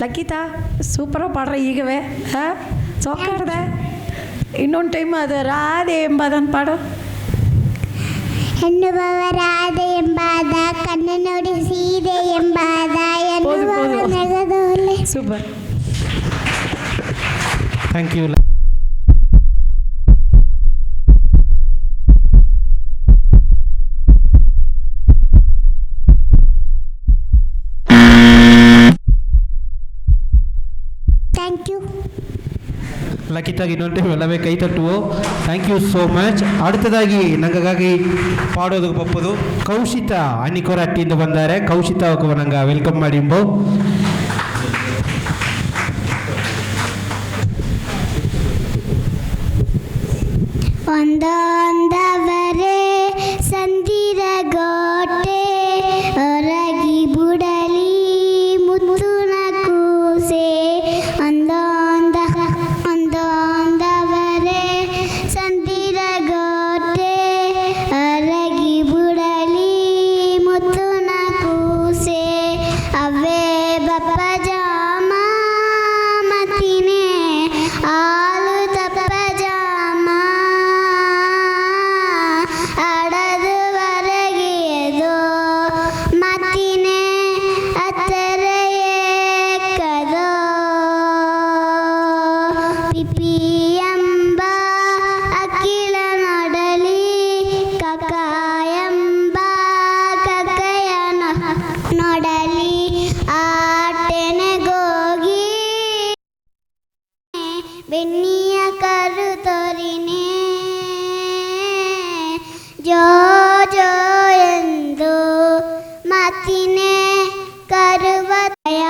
Speaker 3: ಲಕಿತಾ ಸೂಪರಾಗಿ ಪಾಡ್ರೆ ಈಗವೇ. ಹಾಂ, ಸೋಕಾಡ್ದೆ. ಇನ್ನೊಂದು ಟೈಮ್ ಅದು ರಾಧೆ ಎಂಬುದನ್ನು ಪಾಡು.
Speaker 5: ಎನ್ನುವವರಾದ ಎಂಬಾದ, ಕಣ್ಣು ನೋಡಿ ಸೀದೆ ಎಂಬಾದ, ಎನ್ನುವವ ನೆಗದೋಲೆ.
Speaker 3: Super.
Speaker 1: Thank you.
Speaker 5: Thank you.
Speaker 1: ಲಕಿತಾಗಿ ಇನ್ನೊಂದು ಟೈಮ್ ಎಲ್ಲವೇ ಕೈ ತಟ್ಟುವು. Thank you so much. அடுத்தದಾಗಿ ನಂಗಾಗಿ ಪಾಡೋದು ಬಪ್ಪದು ಕೌಶಿತಾ ಅನಿಕೊರಟ್ಟಿಯಿಂದ ಬಂದಾರೆ. ಕೌಶಿತಾ ಅವಕ್ಕೆ ನಂಗೆ ವೆಲ್ಕಮ್ ಮಾಡಿಂಬು.
Speaker 5: ಒಂದೊಂದವರೇ ಸಂದಿರ ಗೋಟೆ, ಹೊರಗಿ ಬುಡಲಿ ಮುತ್ತುನ ಕೂಸೆ. ಒಂದೊಂದವರೇ ಸಂದಿರ ಗೋಟೆ, ಹೊರಗಿ ಬುಡಲಿ ಮುತ್ತುನ ಕೂಸೆ. ಅವೇ ಬಪ್ಪ ಜಾಮ ಮತಿನೇ ಆಲು ತಪ್ಪ ಜಾಮ, ಅಡದು ವರಗಿಯದು ಮತಿನೇ ಹತ್ತರ ಏಕದೋ. ಪಿಪಿ ಎಂಬ ಅಕ್ಕಿಲ ನೋಡಲಿ, ಕಕ ಎಂಬ ಕಕ್ಕಯ ನೋಡಲಿ, ಆಟೆನೆಗೋಗಿ ಬೆನ್ನಿಯ ಕರು ತೋರಿನೆ. ಜೋ ಜೋ ಎಂದು ಮತ್ತಿನೇ ಕರುವತಯ,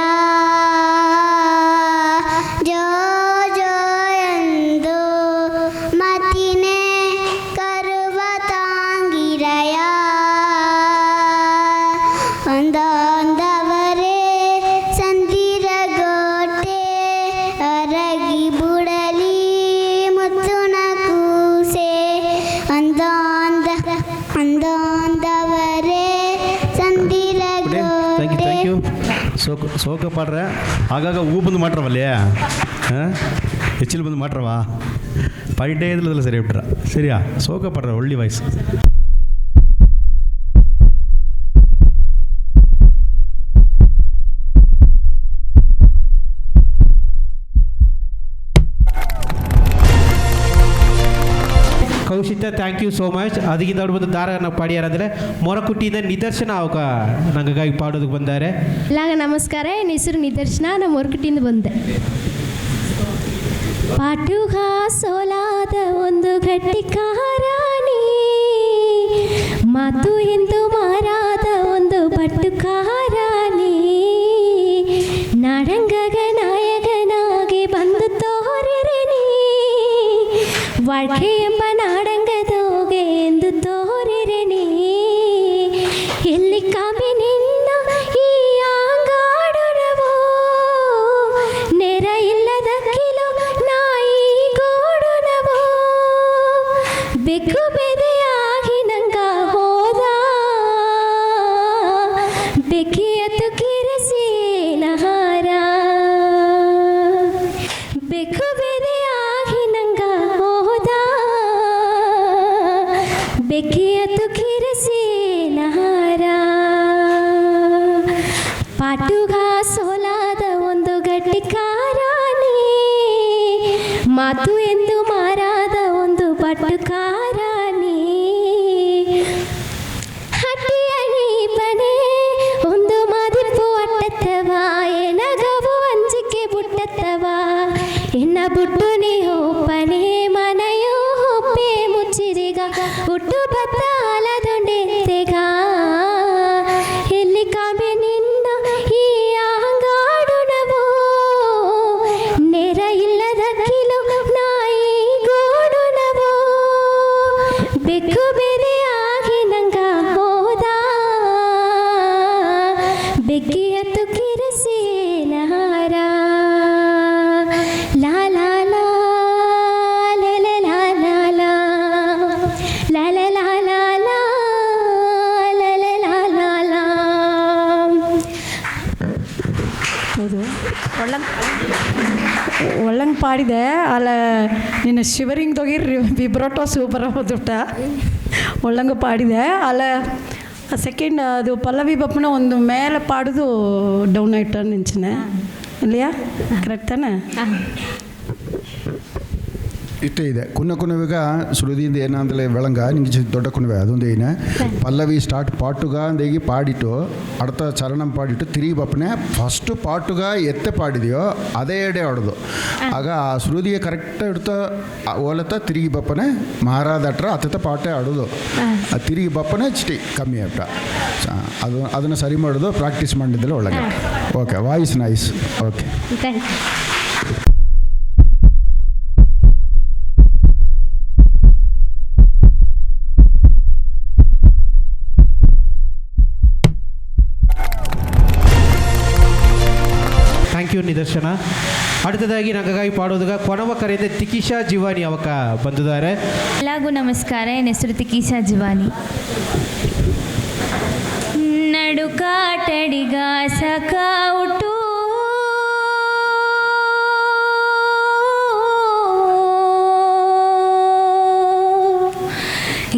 Speaker 5: ಜೋ ಜೋ ಎಂದು ಮತ್ತಿನೇ ಕರುವ ತಾಂಗಿರಯ. ಒಂದೊಂದವರೇ ಸಂದಿರ ಗೋಟೆ, ಹೊರಗಿ ಬುಡಲಿ ಮುತ್ತುನ ಕೂಸೆ. ಒಂದೊಂದವರೇ ಸಂದಿರ ಗೋಟೆ.
Speaker 4: Thank you. ಸೋಕ ಪಾಡ್ರೆ ಆಗಾಗ ಹೂ ಬಂದು ಮಾಡ್ರವಲ್ಲೇ, ಹಾಂ ಹೆಚ್ಚಿಲ್ ಬಂದು ಮಾಡ್ರವಾ ಪಾಡಿಟೇ ಇದ್ರಲ್ಲ ಸರಿ ಬಿಟ್ರ. ಸರಿಯಾ, ಸೋಕ ಪಾಡ್ರ ಒಳ್ಳೆ ವಯಸ್ಸು.
Speaker 1: ಕೌಶಿತಾ ಥ್ಯಾಂಕ್ ಯು ಸೋ ಮಚ್. ಅದಕ್ಕಿಂತ ಅವ್ರು ಬಂದು ದಾರನ ಪಾಡ್ಯಾರಂದರೆ ಮೊರಕುಟ್ಟಿಯಿಂದ ನಿದರ್ಶನ ಅವಕ ನಂಗಾಗಿ ಪಾಡೋದಕ್ಕೆ ಬಂದಾರೆ.
Speaker 6: ಎಲ್ಲಾಗ ನಮಸ್ಕಾರ. ನನ್ನ ಹೆಸರು ನಿದರ್ಶನ. ನಮ್ಮ ಮೊರಕುಟ್ಟಿಯಿಂದ ಬಂದೆ. ಪಾಟುಗ ಸೋಲಾದ ಒಂದು ಗಟ್ಟಿಕಾರಾಣಿ, ಮಾತು ಎಂದು ಮಾರಾದ ಒಂದು ಪಟ್ಟುಕಾರಾಣಿ, ನಾಡಂಗಗ ನಾಯಕನಾಗಿ ಬಂದು ತೋರಿರೆ ನೀ, ವಾಳ್ಕೆ ಎಂಬ ನಾಡಂಗದೋಗೆ ಎಂದು ತೋರಿರೆ ನೀ. ಎಲ್ಲಿ ಕಾಮಿ ನಿನ್ನ ಈ ಆಂಗಾಡುರವೋ, ನೆರ ಇಲ್ಲದ ಕಿಲು ನಾಯಿ ಗೋಡುನವೋ, ಬೆಕ್ಕು ಬೆದೆಯಾಗಿ ನಂಗ ಹೋದ, ಬೆಕ್ಕಿಯತ್ತು ಕಿರಸಿ ಮಾತು ಎಂದು ಮಾರಾದ ಒಂದು ಪಟ್ಟುಕಾರ ನೀ ಹಟ್ಟಿಯ ನೀಪನೆ ಒಂದು ಮದಿಪ್ಪು ಅಟ್ಟತ್ತವ ಎನಗವು ಅಂಜಿಕೆ ಬುಟ್ಟತ್ತವ ಎನ್ನ ಬುಟ್ಟು ನೀ ಹೋಪನೆ ಮನೆಯೋ ಹೊಪ್ಪೆ ಮುಚ್ಚಿರಿಗ ಹುಟ್ಟು ಬತ್ತ ಅಲದೊಂಡೆತ್ತೆಗ ಎಲ್ಲಿ ಕಾಮೆ ನಿನ್ನ ಈ ಆಂಗಾಡು ನವೋ ನೇರ ಇಲ್ಲದ ಕಿಲು ನಾಯಿ ಗೋಡು ನವೋ ಬೆಕ್ಕು ಬೇರೆ ಆಗಿ ನಂಗ ಹೋದ ಬೆಕ್ಕಿಯ ತುಕ್ಕಿರಿಸಿ ನಹಾರ ಲಾ ಲಾ ಲಾ ಲೇ ಲೇ ಲಾ ಲಾ ಲಾ ಲಾ ಲಾ ಲಾ ಲಾ ಲಾ ಲೇ ಲೇ ಲಾ ಲಾ ಲಾ.
Speaker 3: ಹೌದು ಒಳ್ಳಂಗೆ ಪಾಡಿದೆ ಅಲ್ಲ ನಿನ್ನ ಶಿವರಿಂಗ್ ತೊಗಿರಿ ವಿಬ್ರೋಟೋ ಸೂಪರ್ ಹೋದುಟ ಒಳ್ಳಂಗೆ ಪಾಡಿದೆ ಅಲ್ಲ ಸೆಕೆಂಡ್ ಅದು ಪಲ್ಲವಿ ಬಪ್ಪನ ಒಂದು ಮೇಲೆ ಪಾಡೋದು ಡೌನ್ ಆಯ್ತು ನಿಂಚಿನ ಇಲ್ಲಿಯಾ ಕರೆಕ್ಟ್ ತಾನೆ
Speaker 2: ಇಷ್ಟೇ ಇದೆ ಕುನ್ನವಿಗ ಶ್ರುತಿಯಿಂದ ಏನಂದಲೇ ಬೆಳಂಗ ನಿಂಗೆ ದೊಡ್ಡ ಕುಣವೆ ಅದೊಂದು ಏನೇ ಪಲ್ಲವಿ ಸ್ಟಾರ್ಟ್ ಪಾಟುಗ ಅಂದೇಗಿ ಪಾಡಿಟ್ಟು ಅಡ್ತ ಚರಣಂ ಪಾಡಿಟ್ಟು ತಿರುಗಿ ಬಪ್ಪನೆ ಫಸ್ಟು ಪಾಟುಗ ಎತ್ತೆ ಪಾಡಿದೆಯೋ ಅದೇ ಎಡೆ ಆಡೋದು ಆಗ ಆ ಶ್ರುತಿಗೆ ಕರೆಕ್ಟಾಗಿ ಇಡ್ತಾ ಓಲತ್ತ ತಿರುಗಿ ಬಪ್ಪನೆ ಮಾರಾದಟ್ರ ಅತ್ತ ಪಾಟೆ ಆಡೋದು ಆ ತಿರುಗಿ ಬಪ್ಪನೆ ಚಿಟಿ ಕಮ್ಮಿ ಅಟ್ಟ ಅದನ್ನು ಸರಿ ಮಾಡೋದು ಪ್ರಾಕ್ಟೀಸ್ ಮಾಡಿದ್ರೆ ಒಳಗೆ okay voice nice okay
Speaker 6: thank you.
Speaker 1: Thank you Nidarshana. அடுத்தದಾಗಿ ನಮಗಾಗಿ ಪಾಡೋದಾಗ ಕೊನವ ಕರೆಯಿಂದ ತಿಕಿಶಾ ಜಿವಾನಿ ಅವಕ ಬಂದಿದ್ದಾರೆ.
Speaker 7: ಎಲ್ಲರಿಗೂ ನಮಸ್ಕಾರ. ನನ್ನ ಹೆಸರು ತಿಕಿಶಾ ಜಿವಾನಿ. ನಡುಕಾಟಡಿಗ ಸಕ ಉಟು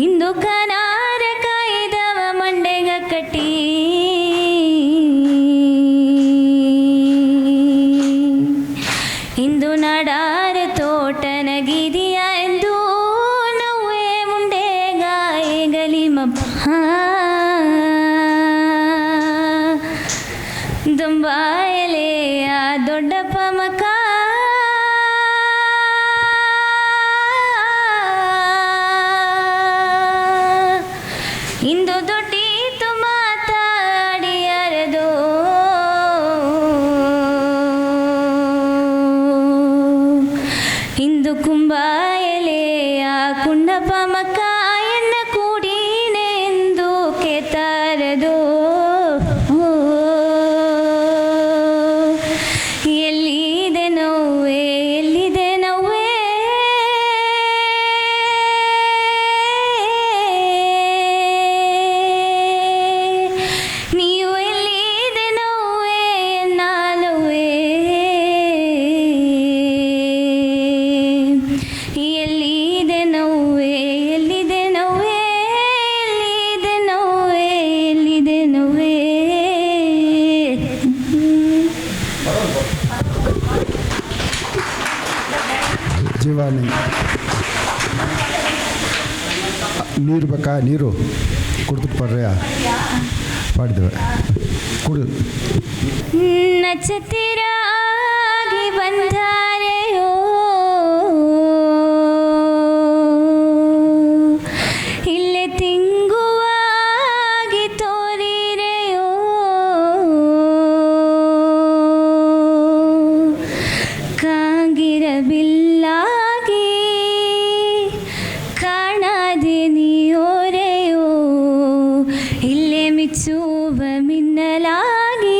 Speaker 7: ಇಂದು ಕನಾರ ಕಾಯ್ದವ ಮಂಡೆಗ ಕಟ್ಟಿ ಇಂದು ನಡಾರ ತೋಟನಗಿದೆಯ ಎಂದು ನವ್ವೇ ಮುಂಡೆ ಗಾಯಗಲಿ ಮಪ್ಪ ದುಂಬಾಯಲೆ ಆ ದೊಡ್ಡಪ್ಪ ಮಕ ಇಂದು ದೊಡ್ಡೀತು ಮಾತಾಡಿಯರದು ಇಂದು ಕುಂಬಾಯಲೆ ಆ ಕುಂಡಪ್ಪ ಮಕ್ಕ ಎನ್ನ ಕೂಡಿನೆ ಎಂದು ಕೇತಾರದು ಎಲ್ಲಿದೆ ನೋವೇ ಎಲ್ಲಿದೆ ನೋವೇ ನೀವು ಎಲ್ಲಿದೆ ನೋವೇ ನಾನುವೇ ಎಲ್ಲಿದೆ ನೋವೇ ಎಲ್ಲಿದೆ ನೋವೇ ಎಲ್ಲಿದೆ ನೋವೇ ಎಲ್ಲಿದೆ ನೋವೇ
Speaker 2: ಜೀವಾನಿ ನೀರು ಬೇಕಾ ನೀರು ಕುಡ್ದು ಬರ್ರೆಯಾ ಪಾಡಿದ್ದೇವೆ ಕುಡು
Speaker 7: ನಚತಿರಾಗಿ ಬಂದಾರೆಯೋ ಇಲ್ಲೇ ತಿಂಗುವಾಗಿ ತೋರಿರೆಯೋ ಕಾಗಿರಬಿಲ್ಲಾಗಿ ಕಾಣಾದೆ ನೀಯೋರೆಯೋ ಇಲ್ಲೇ ಮಿಚ್ಚುವ ಮಿನ್ನಲಾಗಿ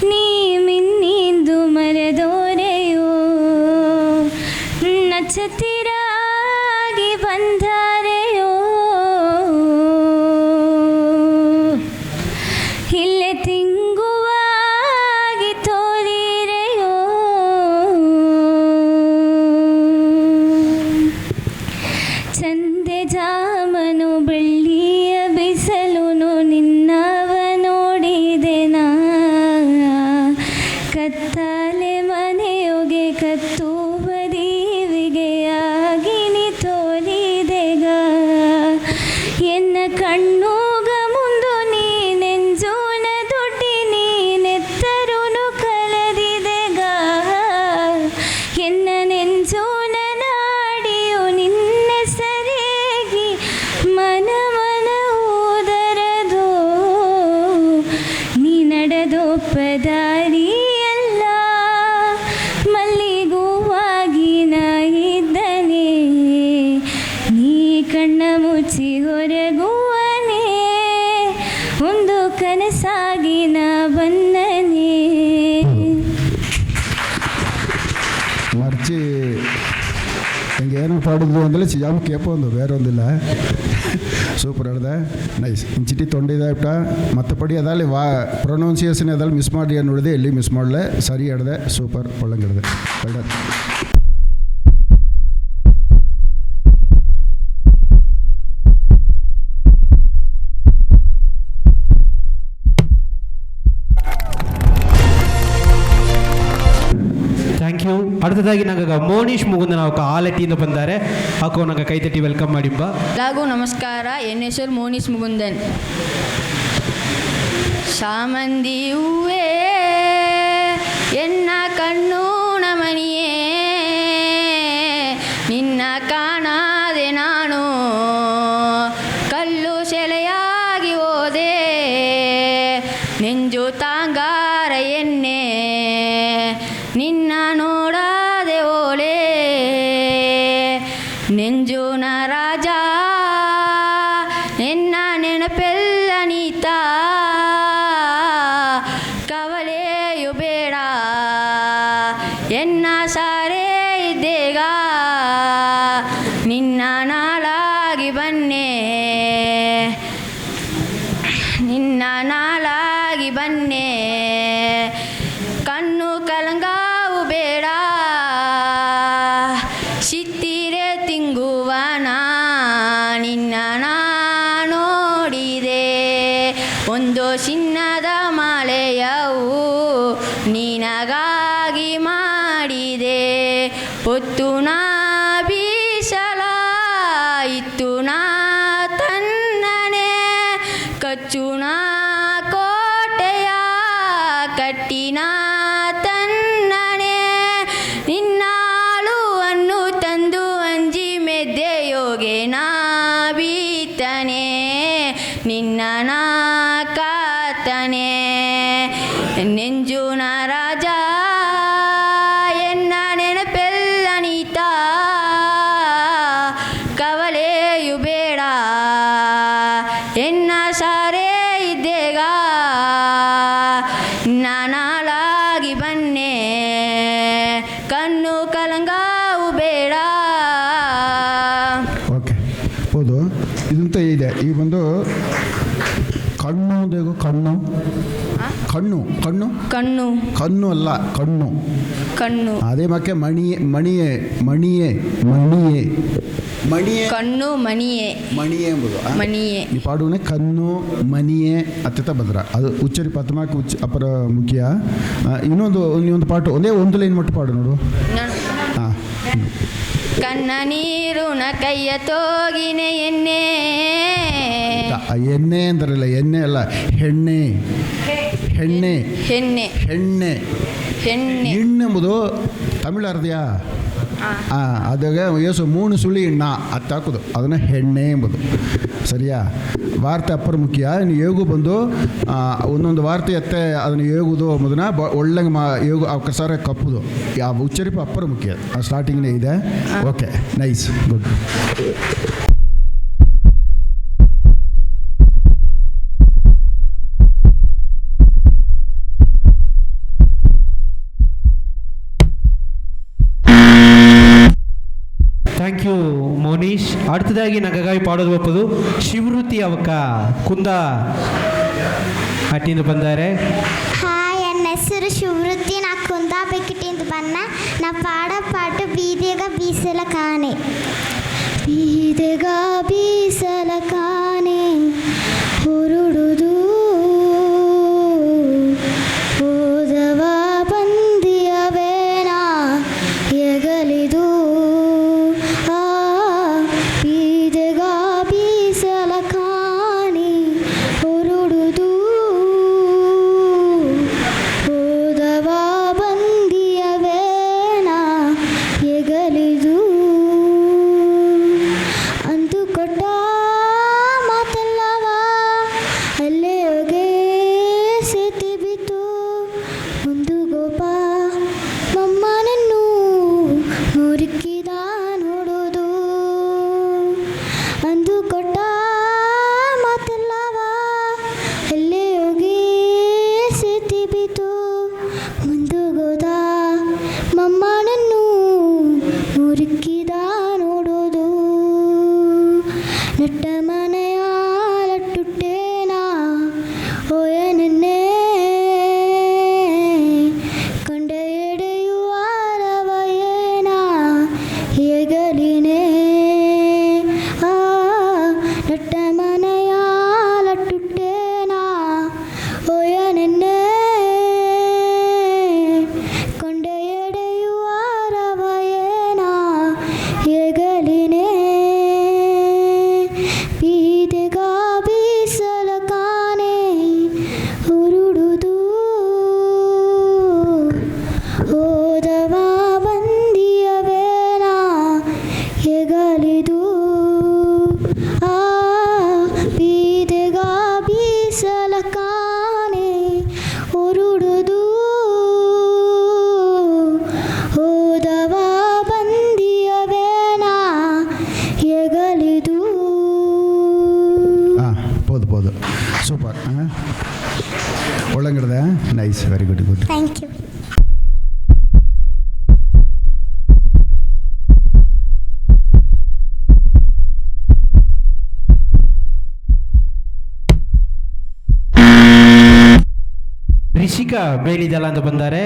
Speaker 7: ನೀ ಮಿನ್ನಿಂದು ಮರೆದೋರೆಯೋ ನಚತಿರಾಗಿ ಬಂದಾರೆಯೋ ಇಲ್ಲೇ ತಿಂಗುವಾಗಿ ತೋರಿರೆಯೋ ಚಂದೆ ಜಾಮನು ಬೆಳ್ಳಿಯ ಬಿಸಲುನು ನಿನ್ನವ ನೋಡಿದೆನಾ ಕತ್ತಲೆ ಮನೆಯೊಗೆ ಕತ್ತುವದಿ
Speaker 2: മറിച്ച് എങ്കേനും പാടുന്നു ಅಂದರೆ ഞാൻ കേൾപ്പൊಂದು വേറൊന്നില്ല ಸೂಪರ್ ಹೇಳಿದೆ ನೈಸ್ ಇಂಚಿಟಿ ತೊಂಡಿದೆ ಬಿಟ್ಟ ಮತ್ತೆ ಪಡಿ ಅದಲ್ಲಿ ಪ್ರೊನೌನ್ಸಿಯೇಷನ್ ಅದಲ್ಲಿ ಮಿಸ್ ಮಾಡಿ ನೋಡಿದೆ ಎಲ್ಲಿ ಮಿಸ್ ಮಾಡಲೆ ಸರಿ ಹೇಳಿದೆ ಸೂಪರ್ ಒಳ್ಳೆಂಗೆ ಹೇಳಿದೆ ಒಳ್ಳೆ
Speaker 1: ಥ್ಯಾಂಕ್ ಯು. அடுத்தದಾಗಿ ನಂಗೆ ಮೋನೀಶ್ ಮುಗುಂದನ್ ಅವಕ ಆಲಟಿಯಿಂದ ಬಂದಾರೆ ಹಾಕೋ ನಂಗೆ ಕೈ ತಟ್ಟಿ ವೆಲ್ಕಮ್ ಮಾಡಿಬ್ಬ.
Speaker 8: ಎಲ್ಲರಿಗೂ ನಮಸ್ಕಾರ. ನನ್ನ ಹೆಸರು ಮೋನೀಶ್ ಮುಗುಂದನ್. ಶಾಮಂದಿ ಹೂವೇ ಎನ್ನ ಕಣ್ಣು ನಮನಿಯೇ ನಿನ್ನ ಕಾಣಾದೆ ನಾನು ಕಲ್ಲು ಸೆಲೆಯಾಗಿ ಹೋದೆ ನೆಂಜು ತಾಂಗಾರ ಎನ್ನೆ ನಿನ್ನ ನೋಡಾದೆ ಓಲೆ ನೆಂಜುನ ರಾಜ ನಿನ್ನ ನೆನಪೆಲ್ಲ ನೀತ ಕವಲೆಯು ಬೇಡ ಎನ್ನ ಸಾರೇ ಇದ್ದೇಗ ನಿನ್ನ ನಾಳಾಗಿ ಬನ್ನೆ ನಿನ್ನ ನಾಳಾಗಿ ಬನ್ನೆ ಕಣ್ಣು ಕಲಂಗಾವು ಬೇಡ ಸಿತ್ತಿರೆ ತಿಂಗುವನ ನಿನ್ನ ನೋಡಿದೆ ಒಂದು ಚಿನ್ನದ ಮಾಲೆಯವು ನಿನಗಾಗಿ ಮಾಡಿದೆ ಹೊತ್ತು ನಾ ಬೀಸಲ ಇತ್ತು ನಾ ತನ್ನನೆ ಕಚ್ಚುಣ ಕೋಟೆಯ ಕಟ್ಟಿನ ತನ್ನನೆ ನಿನ್ನಾಳುವನ್ನು ತಂದು ಅಂಜಿ ಮೆದ್ದೆಯೋಗೆ ನಾ ಬೀತನೆ ನಿನ್ನ ನಾ ಕಾತನೆ ನೆಂಜುನ ರಾಜ ಎನ್ನ ನೆನಪೆಲ್ಲ ನೀತ ಕವಲೆಯು ಬೇಡ ಎನ್ನ ಸಾರೇ ಇದ್ದೇಗ ನಾನಾಳಾಗಿ ಬನ್ನೆ ಕಣ್ಣು ಕಲಂಗಾವು ಬೇಡ.
Speaker 2: ಓಕೆ ಹೌದು ಇದಂತ ಇದೆ ಈಗ ಬಂದು ಕಣ್ಣು ದೇಗು ಕಣ್ಣು ಕಣ್ಣು ಕಣ್ಣು
Speaker 8: ಕಣ್ಣು
Speaker 2: ಕಣ್ಣು ಅಲ್ಲ ಕಣ್ಣು
Speaker 8: ಕಣ್ಣು
Speaker 2: ಅದೇ ಮಕ್ಕೆ ಮಣಿಯೇ ಮಣಿಯೇ ಮಣಿಯೇ ಮಣಿಯೇ ಮಣಿಯೇ
Speaker 8: ಕಣ್ಣು ಮಣಿಯೇ
Speaker 2: ಮಣಿಯೇ ಎಂಬುದು
Speaker 8: ಮಣಿಯೇ
Speaker 2: ಈ ಪಾಡುವನೆ ಕಣ್ಣು ಮಣಿಯೇ ಅತ್ಯತ ಭದ್ರ ಅದು ಉಚ್ಚರಿ ಪದ್ಮಾಕ ಅಪರ ಮುಖ್ಯ. ಇನ್ನೊಂದು ಪಾಟು ಒಂದೇ ಒಂದು ಲೈನ್ ಮಟ್ಟು ಪಾಡು ನೋಡು. ಹಾಂ
Speaker 8: ಕಣ್ಣ ನೀರುನ ಕೈಯ ತೋಗಿನೆ ಎಣ್ಣೆ
Speaker 2: ಎಣ್ಣೆ ಅಂತಾರಲ್ಲ ಎಣ್ಣೆ ಅಲ್ಲ ಹೆಣ್ಣೆ ಹೆಣ್ಣೆ
Speaker 8: ಹೆಣ್ಣೆ
Speaker 2: ಹೆಣ್ಣೆ
Speaker 8: ಹೆಣ್ಣೆ
Speaker 2: ಹೆಣ್ಣೆಂಬುದು ತಮಿಳು ಅರ್ದಿಯಾ ಅದಾಗ ಏಸು 3 ಸುಳಿ ಎಣ್ಣ ಅದು ಹಾಕೋದು ಅದನ್ನು ಹೆಣ್ಣೆ ಎಂಬುದು ಸರಿಯಾ. ವಾರ್ತೆ ಅಪ್ಪರ ಮುಖ್ಯ. ಇನ್ನು ಯೋಗು ಬಂದು ಒಂದೊಂದು ವಾರ್ತೆ ಎತ್ತೆ ಅದನ್ನು ಯೋಗುದು ಎಂಬುದನ್ನ ಒಳ್ಳೆಗೆ ಯೋಗು ಅವಕಾಶ ಕಪ್ಪುದು ಆ ಉಚ್ಚರಿಪು ಅಪ್ಪರ ಮುಖ್ಯ. ಸ್ಟಾರ್ಟಿಂಗ್ನೇ ಇದೆ. Okay nice good.
Speaker 1: Thank you Monish. அடுத்தದಾಗಿ ನಗಗಾಗಿ ಪಾಡೋದು ಒಪ್ಪದು ಶಿವೃತಿ ಅವಕ ಕುಂದ ಹಟ್ಟಿಂದ ಬಂದಾರೆ.
Speaker 5: ಹಾಯ್, ನನ್ನ ಹೆಸರು ಶಿವೃತಿ. ನಾ ಕುಂದಾ ಬೆಕ್ಕಿಟ್ಟಿಂದ ಬನ್ನ. ನಾ ಪಾಟು ಬೀದೆಗ ಬೀಸಲ ಕಾನೆ ಬೀದೆಗ ಬೀಸಲ ಕಾನೆ ಹೊರಡುದು ಹೋದವ ಬಂದಿಯವೇನ ಎಗಲಿದು ಬೀದೆಗ ಬೀಸಲ ಕಾನೆ ಹೊರಡುದು ಹೋದವ ಬಂದಿಯವೇನ ಎಗಲಿದು ಅಂದು ಕೊಟ್ಟ ಮಾತೆಲ್ಲವ ಅಲ್ಲೇ ಹೋಗೆ ಸೇತಿ ಬಿತ್ತು ಒಂದು ಗೋಪ ಮಮ್ಮನನ್ನು ಮುರುಕಿದ ನೋಡೋದು ಅಂದು ಕೊಟ್ಟ ಮಾತೆಲ್ಲವ ಅಲ್ಲೇ ಹೋಗಿ ಸೇತಿ ಬಿತ್ತು ಮುಂದು ಗೋದ ಮಮ್ಮನನ್ನು
Speaker 1: ರಿಷಿಕಾ ಬೇಲಿದಲ ಅಂತ ಬಂದಾರೆ,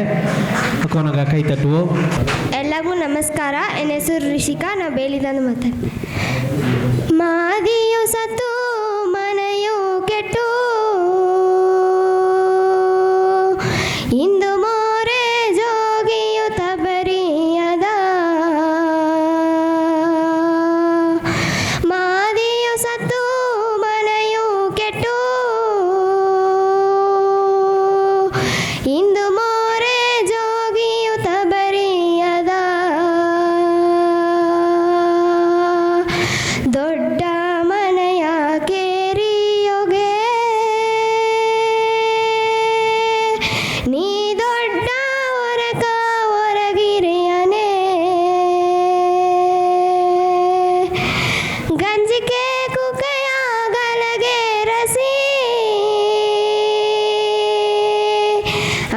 Speaker 1: ಕೊನಗ ಕೈ ತಟ್ಟುವು.
Speaker 5: ಎಲ್ಲರಿಗೂ ನಮಸ್ಕಾರ. ನನ್ನ ಹೆಸರು ರಿಷಿಕಾ, ನಾ ಬೇಲಿದಂದು ಮಾತಾಡ್ತೀನಿ. ಮಾದಿಯು ಸತ್ತು ಮನೆಯು ಕೆಟ್ಟು ಇಂದು ಮೋರೆ ಜೋಗಿಯು ತಬರಿಯದ. ಮಾದಿಯು ಸತ್ತು ಮನೆಯು ಕೆಟ್ಟು ಇಂದು ಮೋರೆ ಜೋಗಿಯು ತಬರಿಯದ. ದೊಡ್ಡ ಮನೆಯ ಕೇರಿಯೊಗೆ ನೀ ದೊಡ್ಡ ಹೊರಕ ಹೊರಗಿರಿಯನೇ. ಗಂಜಿಕೆ ಕುಕೆಯ ಗಲಗೆ ರಸಿ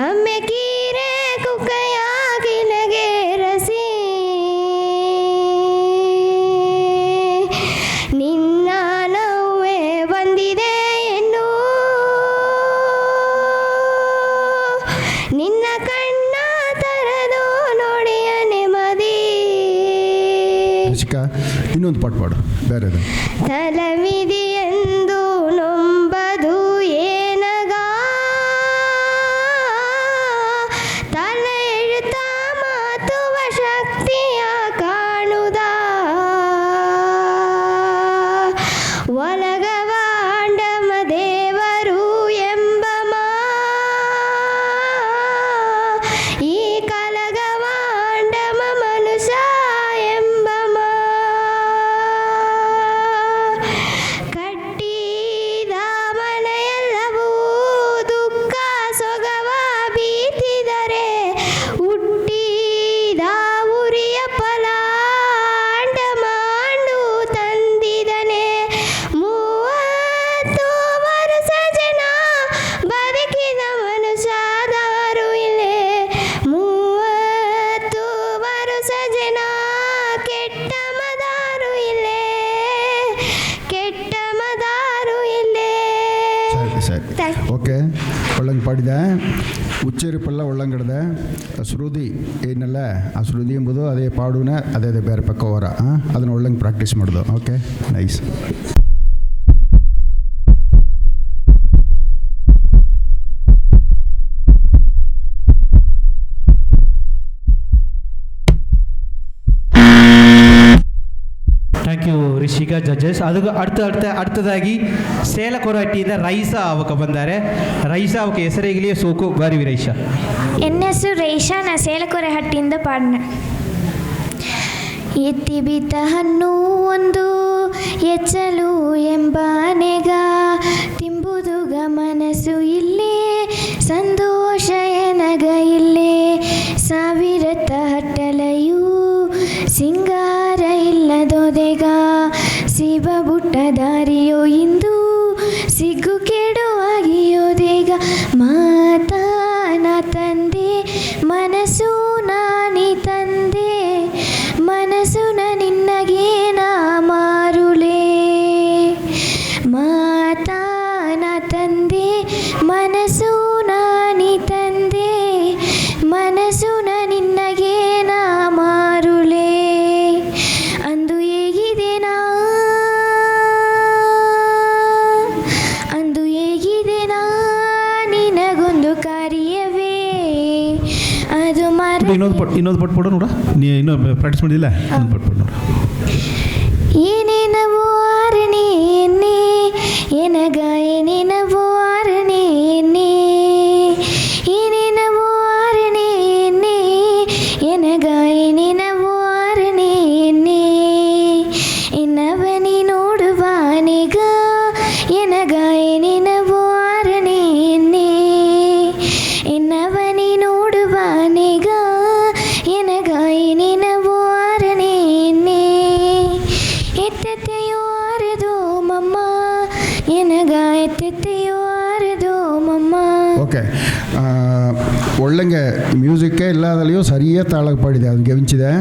Speaker 5: ಅಮ್ಮೆ ಕೀರೆ ಕುಕೆಯ ಗಿಲಗೆ ರಸಿ. ನಿನ್ನ ನೋವೇ ಬಂದಿದೆ ಎನ್ನು ನಿನ್ನ ಕಣ್ಣ ತರದು ನೋಡಿಯ ನೆಮ್ಮದಿ.
Speaker 2: ರಿಷಿಕಾ ಇನ್ನೊಂದು ಪಾಠ ಪಾಡು ಬೇರೆದು.
Speaker 5: ತಲವಿದಿ ಎಂದು ನೊಂಬದು ಏನಗ ತಲೆ ಇಳುತ್ತ ಮಾತುವ ಶಕ್ತಿಯ ಕಾಣುದ. ಒಲಗವಾಂಡಮ ದೇವರು ಎಂಬ ಈ ಕಲಗವಾಂಡಮ ಮನುಷ್ಯ ಎಂಬ ಕಟ್ಟಿದ ಮನೆಯೆಲ್ಲವೂ ದುಃಖ ಸೊಗವ ಬೀತಿದರೆ ಹುಟ್ಟಿದ ಉರಿಯ ಫಲಾಂಡ ಮಾಂಡು ತಂದಿದನೆ. 30 ವರ್ಷ ಜನ ಬದುಕಿದ ಮನುಷ್ಯದಾರು ಇಲ್ಲೇ. 30 ವರ್ಷ ಜನ ಕೆಟ್ಟ ಮದಾರು ಇಲ್ಲೇ. ಕೆಟ್ಟ ಮದಾರು ಇಲ್ಲೇ.
Speaker 2: ಸರಿ
Speaker 5: Thank you.
Speaker 2: ಓಕೆ, ಒಳ್ಳಂಗೆ ಪಾಡಿದೆ. ಉಚ್ಚರಿಪಲ್ಲ ಒಳ್ಳಂಗಡದೆ. ಶ್ರುತಿ ಏನಲ್ಲ ಆ ಶ್ರುತಿ ಎಂಬುದು ಅದೇ ಪಾಡುನ ಅದೇ ಬೇರೆ ಪಕ್ಕ ಹೊರ ಅದನ್ನು ಒಳ್ಳಂಗೆ ಪ್ರಾಕ್ಟೀಸ್ ಮಾಡೋದು. Okay, nice.
Speaker 1: Thank you Rishika judges. ಅದು அடுத்தದಾಗಿ ಸೇಲಕೊರಹಟ್ಟಿಯಿಂದ ರೈಸಾ ಅವಕ ಬಂದಾರೆ. ರೈಸಾ ಅವಕ ಹೆಸರಿಗಲಿಯೇ ಸೋಕು ಬಾರಿ ರೈಸಾ.
Speaker 6: ನನ್ನ ಹೆಸರು ರೇಷಾ, ನಾ ಸೇಲಕೊರಹಟ್ಟಿಯಿಂದ ಪಾಡ್ನ. ಎತ್ತಿ ಬಿದ್ದ ಹಣ್ಣು ಒಂದು ಎಚ್ಚಲು ಎಂಬಾನೆಗ ತಿಂಬುದುಗ ಮನಸ್ಸು ಇಲ್ಲೇ ಸಂತೋಷ ಎನಗ ಇಲ್ಲೇ. ಸಾವಿರ ಹಟ್ಟಲೆಯೂ ಸಿಂಗಾರ ಇಲ್ಲದೊದೆಗ ಶಿವ ಬುಟ್ಟ ದಾರಿಯೋ ಇಂದು ಸಿಗ್ಗು ಕೆಡುವಾಗಿಯೋದೆಗ. ಮಾತಾನ ತಂದೆ ಮನಸ್ಸು ನಾನಿ ತಂದೆ ಮನಸ್ಸು ನಿನ್ನಗೆ ನಾ ಮಾರುಲೆ. ಮಾತಾನ ತಂದೆ ಮನಸ್ಸು ನಾನಿ ತಂದೆ ಮನಸ್ಸು ನಿನ್ನಗೆ ನಾ ಮಾರುಲೆ. ಅಂದು ಹೇಗಿದೆ ನಾ ಅಂದು ಹೇಗಿದೆ ನಾ ನಿನಗೊಂದು ಕಾರ್ಯವೇ ಅದು
Speaker 4: ಇನ್ನೊಂದು ಪಟ್ಟು ಪಡು ನೋಡ. ನೀ ಇನ್ನೂ ಪ್ರಾಕ್ಟೀಸ್ ಮಾಡಿಲ್ಲ, ಇನ್ನೊಂದು ಪಟ್ಟು ನೋಡ.
Speaker 6: ಏನೇನವೋ ಆರಣೆ ಎನ್ನೆ ಎನಗ ಏನೇನವೋ ಆರಣೆ ಎನ್ನೆ ಏನೇನವೋ ಆರಣೆ ಎನ್ನೆ ಎನಗ ಏನೇನವೋ ಆರಣೆ ಎನ್ನೆ. ಎನ್ನವನಿ ನೋಡುವಾನೆಗ ಎನಗ ಏನೇನವೋ ಆರಣೆ ಎನ್ನೆ. ಎನ್ನವನಿ ನೋಡುವಾನೆಗ ಎನಗ ಏನೇನವೋ ಆರಣೆ ಎನ್ನೆ. ಎತ್ತೆತ್ತೆಯೋ ಆರದೋ ಮಮ್ಮ ಎನಗ ಎತ್ತೆತ್ತೆಯೋ ಆರದೋ ಮಮ್ಮ.
Speaker 2: ಓಕೆ, ಒಳ್ಳಂಗೆ ಮ್ಯೂಸಿಕ್ಕೇ ಇಲ್ಲದಲ್ಲಿಯೂ ಸರಿಯೇ ತಾಳಕ್ಕೆ ಪಾಡಿದೆ, ಅದು ಗಮನಿಸಿದೆ.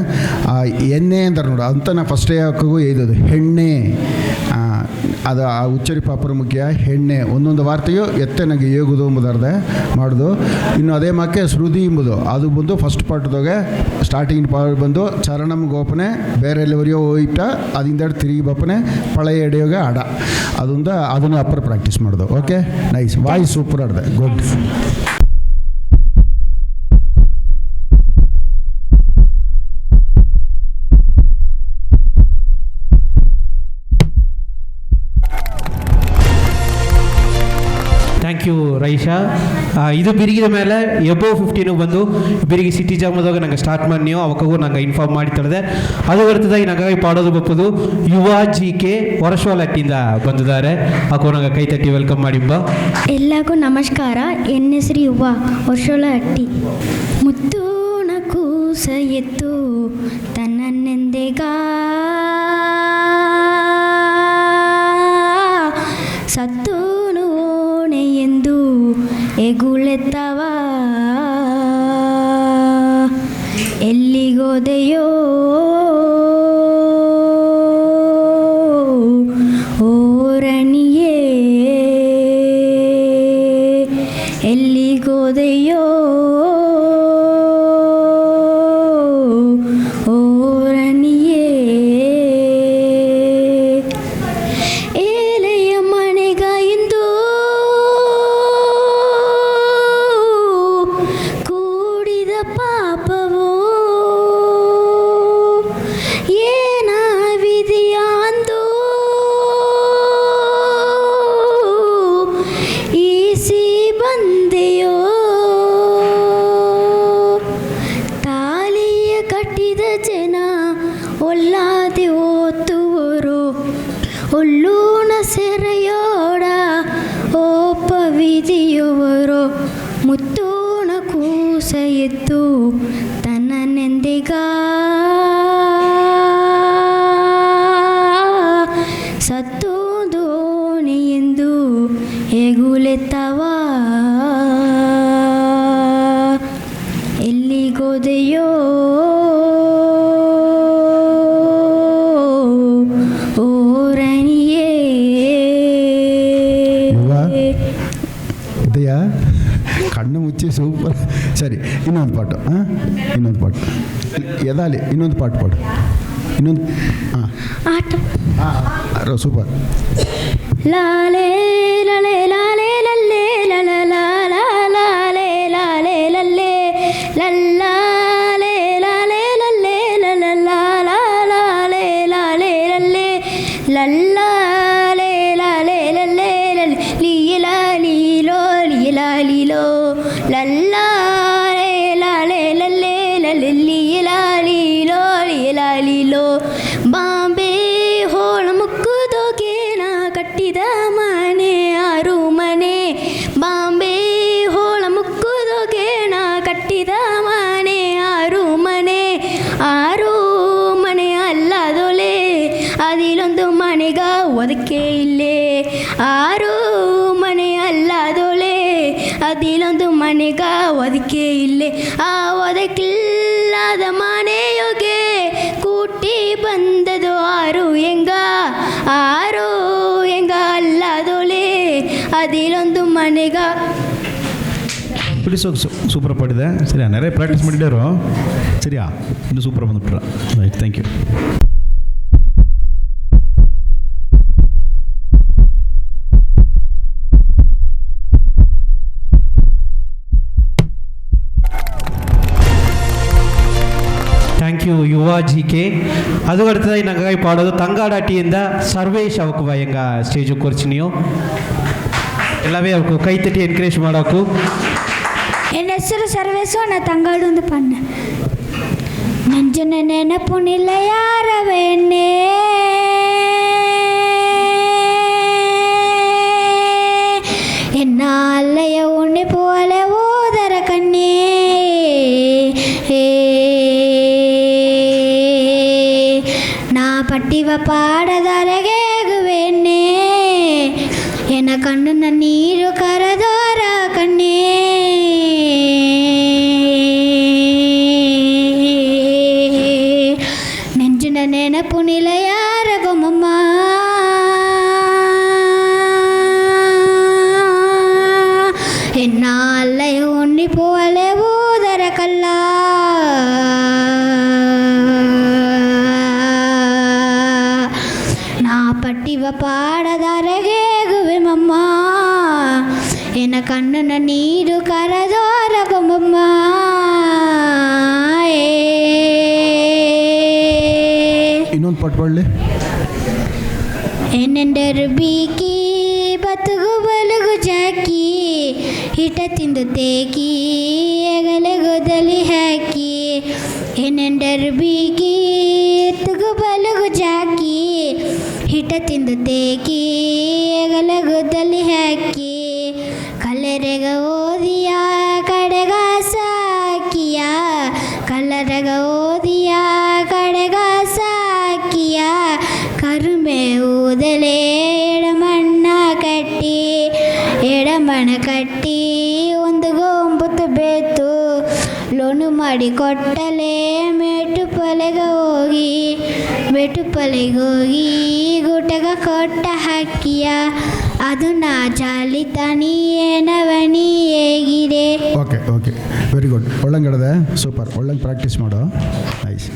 Speaker 2: ಎಣ್ಣೆ ಅಂತಾರೆ ನೋಡು ಅಂತ ನಾ ಫಸ್ಟೇ ಹಾಕೋದು ಇದು ಹೆಣ್ಣೆ. ಅದು ಆ ಉಚ್ಚರಿಪ ಅಪರಮುಖ್ಯ ಹೆಣ್ಣೆ ಒಂದೊಂದು ವಾರ್ತೆಯು ಎತ್ತೆ ನನಗೆ ಏಗುದು ಎಂಬುದಾರ್ದೆ ಮಾಡೋದು. ಇನ್ನು ಅದೇ ಮಾಕೆ ಶ್ರುತಿ ಎಂಬುದು ಅದು ಬಂದು ಫಸ್ಟ್ ಪಾರ್ಟ್ದಾಗೆ ಸ್ಟಾರ್ಟಿಂಗ್ ಪಾರ್ಟ್ ಬಂದು ಚರಣಂ ಗೋಪನೆ ಬೇರೆ ಎಲ್ಲವರಿಯೋ ಹೋಯ್ಟ ಅದಿಂದ ತಿರುಗಿ ಬಪ್ಪನೆ ಪಳೆಯ ಎಡೆಯೋಗೆ ಆಡ ಅದನ್ನು ಅಪ್ಪರ್ ಪ್ರಾಕ್ಟೀಸ್ ಮಾಡೋದು. ಓಕೆ, ನೈಸ್, ವಾಯ್ಸ್ ಸೂಪರ್ ಆಡಿದೆ, ಗುಡ್.
Speaker 1: Thank you Raisha. ಇದು ಬಿರಿಗಿದ ಮೇಲೆ ಎಬೋ 15 ಬಂದು ಬಿರಿಗಿ ಸಿಟಿ ಜಾಮದಾಗ ನಂಗೆ ಸ್ಟಾರ್ಟ್ ಮಾಡಿ ನೀವು ಅವಕ್ಕೂ ನಂಗೆ ಇನ್ಫಾರ್ಮ್ ಮಾಡಿ ತಳದೆ. ಅದು ಬರ್ತದಾಗಿ ನಂಗಾಗಿ ಪಾಡೋದು ಬಪ್ಪದು ಯುವ GK ಹೊರಶೋಲಟ್ಟಿಂದ ಬಂದಿದ್ದಾರೆ. ಹಾಕೋ ನಂಗೆ ಕೈ ತಟ್ಟಿ ವೆಲ್ಕಮ್ ಮಾಡಿಂಬ.
Speaker 6: ಎಲ್ಲರಿಗೂ ನಮಸ್ಕಾರ. ನನ್ನ ಹೆಸರು ಯುವ ಹೊರಶೋಲ ಹಟ್ಟಿ. ಮುತ್ತೂಣ ಕೂಸ ಎತ್ತು ತನ್ನನ್ನೆಂದೆಗ ಸತ್ತೂನು ಓಣೆ ಎಂದು ಎಗುಳೆತ್ತವ ಎಲ್ಲಿಗೋದೆಯೋ ಓರಣಿಯೇ ಎಲ್ಲಿಗೋದೆಯೋ ಓರಣಿಯೇ ಏಲೆಯ ಮನೆಗ ಎಂದು ಕೂಡಿದ ಪಾಪವೋ ಏನಾವಿದೆಯ ಅಂದು ಈಸಿ ಬಂದೆಯೋ ತಾಲಿಯ ಕಟ್ಟಿದ ಜನ ಒಲ್ಲಾದೆ ಓತುವರು ಒಲ್ಲೂಣ ಸೆರೆಯೋಡ ಓಪವಿದೆಯುವರು ಮುತ್ತೂಣ ಕೂಸ ಎದ್ದು ತನ್ನನೆಂದಿಗ ಸತ್ತು ದೋಣಿ ಎಂದು ಎಗುಲೆತ್ತವ ಎಲ್ಲಿಗೋದೆಯೋ ಓರಣಿಯೇ
Speaker 2: ಇದೆಯಾ ಕಣ್ಣು ಮುಚ್ಚಿ ಸೂಪರ್. ಸರಿ, ಇನ್ನೊಂದು ಪಾಟು. ಇನ್ನೊಂದು ಪಾಟು ಎದಾಲಿ ಇನ್ನೊಂದು ಪಾಟು ಪಾಡು. ಇನ್ನೊಂದು
Speaker 6: ಆಟ
Speaker 2: ಸೂಪರ್.
Speaker 6: ಲಾಲೆ ಲಲೆ ಲಾಲೆ ಲಲ್ಲೆ ಲಲ ಲಾಲ ಲಾಲೆ ಲಾಲೆ ಲಲ್ಲೆ ಲಲ್ಲಾಲೆ ಲಾಲೆ ಲಲ್ಲೆ ಲಲ ಲಾಲ ಲಾಲೆ ಲಾಲೆ ಲಲ್ಲೆ ಲಲ್ಲಾಲೆ ಲಾಲೆ ಲಲ್ಲೆ ಲಲ್ ಲೀಲಾ ಲೀಲೋ ಲೀಲಾ ಲೀಲೋ ಲಲ್ಲಾಲೆ ಲಾಲೆ ಲಲ್ಲೆ ಲಲ್ ಲೀಲಾ ಲೀಲೋ ಲೀಲಾ ಲೀಲೋ ಬಾಂಬೆ ಹೋಳ ಮುಕ್ಕುದೋಗೇನ ಕಟ್ಟಿದ ಮನೆ ಆರು ಮನೆ ಬಾಂಬೆ ಹೋಳ ಮುಕ್ಕುದೋಗೇನ ಕಟ್ಟಿದ ಮನೆ ಆರು ಮನೆ ಅಲ್ಲದೊಲೆ ಅದಿಲೊಂದು ಮನೆಗ ಒದಕೆ ಇಲ್ಲೇ ಆರು ಮನೆ ಅಲ್ಲದೊಲೆ ಅದಿಲೊಂದು ಮನೆಗ ಒದಕೆ ಇಲ್ಲೇ ಆ ಒದಕಿಲ್ಲದ ಮನೆಯೊಗೆ ಕೂಟಿ ಬಂದದು ಆರು ಹೆಂಗ ಅಲ್ಲದೊಲೆ ಅದಿಲೊಂದು ಮನೆಗ.
Speaker 4: ಸೂಪರ್ ಪಾಡಿದೆ. ಸರಿಯಾ, நிறைய ப்ராக்டிஸ் பண்ணிட்டாரோ. சரியா, இன்னும் சூப்பராக வந்துவிட்றா. Right, thank you.
Speaker 1: Thank you Yuva GK. ಅದು அடுத்தದಾಗಿ ನಂಗಾಗಿ ಪಾಡೋದು ತಂಗಾಡಾಟಿಯಿಂದ ಸರ್ವೇಶ್ ಅವಕ್ಕೂ ಹೆಂಗ ಸ್ಟೇಜು ಕೂರ್ಚಿ ನೀವು ಎಲ್ಲವೇ ಅವಕ್ಕೂ ಕೈ ತಟ್ಟಿ ಎನ್ಕರೇಜ್ ಮಾಡೋಕು.
Speaker 6: ನನ್ನ ಹೆಸರು ಸರ್ವೇಸು, ನಾ ತಂಗಾಡು ಒಂದು ಪಣ್ಣ. ನಂಜನ ನೆನಪು ನಿಲ್ಲ ಯಾರವೇನೆ ಎನ್ನ ಅಲ್ಲಯ ಉಣ್ಣೆ ಪೋಲೆ ಓದರ ಕಣ್ಣೇ ನಾ ಪಟ್ಟಿವ ಪಾಡದರಗೆಗುವೆನ್ನೇ ಎನ್ನ ಕಣ್ಣು ನೀರು ಕರದೋರ ಕಣ್ಣೇ ನೆಂಜಿನ ನೆನಪು ನಿಲ ಯಾರಗೊಮ್ಮಮ್ಮ
Speaker 5: ಪಟ್ಟಿವ ಪಾಡದರಗೇಗುವೆ ಮಮ್ಮ ಎನ್ನ ಕಣ್ಣನ ನೀರು ಕರದೋರ ಗೊಂಬಮ್ಮ
Speaker 2: ಇನ್ನೊಂದು ಪಾಠ ಪಾಡಲಿ.
Speaker 5: ಎನ್ನೆಂಡರು ಬೀಕಿ ಬತುಗು ಬಲುಗು ಜಾಕಿ ಹಿಟ ತಿಂದು ತೇಕಿ ಎಗಲಗುದಲಿ ಹಾಕಿ ಎನ್ನೆಂಡರು ಬೀಕಿ ತುಗು ಬಲುಗು ಜಾಕಿ ಹಿಟ ತಿಂದು ತೇಕಿ ಎಗಲಗುದಲಿ ಹಾಕಿ ಕಲ್ಲರೆಗ ಓದಿಯ ಕಡೆಗ ಸಾಕಿಯ ಕಲ್ಲರೆಗ ಓದಿಯ ಕಡೆಗ ಸಾಕಿಯ ಕರುಮೆ ಊದಲೆ ಎಡಮಣ್ಣ ಕಟ್ಟಿ ಒಂದು ಗೊಂಬುತ್ತು ಬೇತು ಲೋನು ಮಾಡಿ ಕೊಟ್ಟಲೆ ಮೇಟುಪಲೆಗೆ ಹೋಗಿ ಗುಟಗ ಕೊಟ್ಟ ಹಾಕಿಯ ಅದು ನಾ ಜಾಲಿ ತನಿ ಏನವನಿ ಹೇಗಿದೆ.
Speaker 2: Okay okay, very good. ಒಳ್ಳಂಗಡದೆ, ಸೂಪರ್. ಒಳ್ಳಂಗೆ ಪ್ರಾಕ್ಟೀಸ್ ಮಾಡು. ನೈಸ್.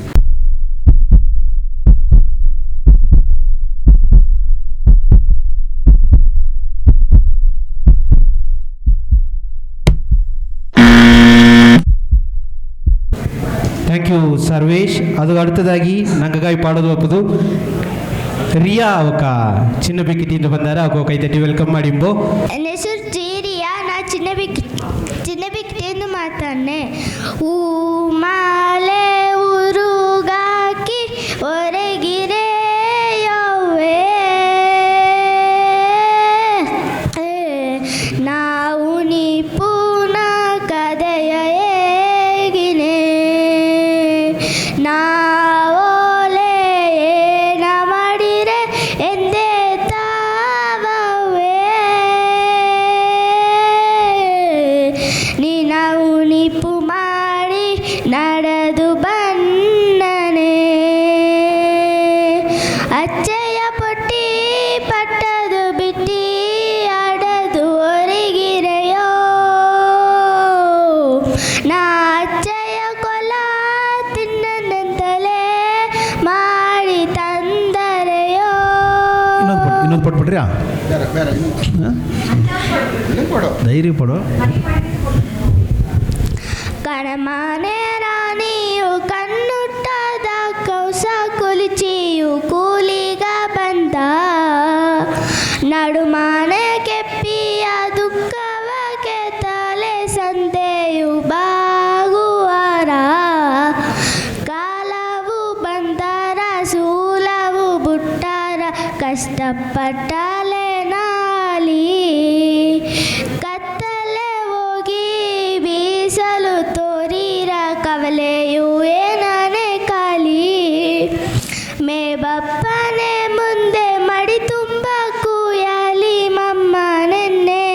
Speaker 1: Thank you Sarvesh. ಅದು அடுத்தದಾಗಿ ನಂಗಗಾಯಿ ಪಾಡೋದು ಒಪ್ಪದು ರಿಯಾ ಅವಕ ಚಿನ್ನ ಬಿಕ್ಕಿಟಿಂದ ಬಂದಾರ. ಅವಕ ಕೈ ತಟ್ಟಿ ವೆಲ್ಕಮ್ ಮಾಡಿಂಬೋ.
Speaker 5: ನನ್ನ ಹೆಸರು ರಿಯಾ. ನಾ ಚಿನ್ನ ಬಿಕ್ಕಿಟಿಂದ ಮಾತಾನೆ. ಹೂ ಮಾಲೆ ಉರುಗಾಕಿ ಹೊರಗಿರೆ ಯವ್ವೆ ನಾವು ನಿಪುಣ ಕದೆಯ ಹೇಗಿನೆ ನಾವೋಲೆ ಏನ ಮಾಡಿರೆ ಎಂದೇ ತಾವೇ ನಾವು ನಿಪು ಮಾಡಿ ನಡೆದು ಬನ್ನನೆ ಅಚ್ಚಯ್ಯ ಪೊಟ್ಟಿ ಪಟ್ಟದು ಬಿಟ್ಟಿ ಆಡದು ಹೊರಗಿರೆಯೋ ನಾ ಅಚ್ಚಯ್ಯ ಕೊಲ ತಿನ್ನಂತಲೇ ಮಾಡಿ ತಂದರೆಯೋ.
Speaker 9: ಇನ್ನೊಂದು ಪಟ್ಬಿಟ್ರಿ ಧೈರ್ಯ ಪಡೋ.
Speaker 5: ಕಣಮಾನೆ ರಾಣಿಯು ಕಣ್ಣುಟ್ಟದ ಕೌಸ ಕುಲಿಚಿಯು ಕೂಲಿಗ ಬಂದ ನಡುಮಾನೆ ಕೆಪ್ಪಿಯ ದುಃಖವಕ್ಕೆ ತಲೆ ಸಂತೆಯು ಬಾಗುವಾರ ಕಾಲವು ಬಂದರ ಸೂಲವು ಬುಟ್ಟಾರ ಕಷ್ಟಪಟ್ಟಲೆ ನಾಲಿ ಕತ್ತಲೆ ಹೋಗಿ ಬೀಸಲು ತೋರಿರ ಕವಲೆಯು ಏನನೆ ಖಾಲಿ ಮೇ ಬಪ್ಪನೆ ಮುಂದೆ ಮಡಿ ತುಂಬ ಕೂಯಾಲಿ ಮಮ್ಮ ನೆನ್ನೆ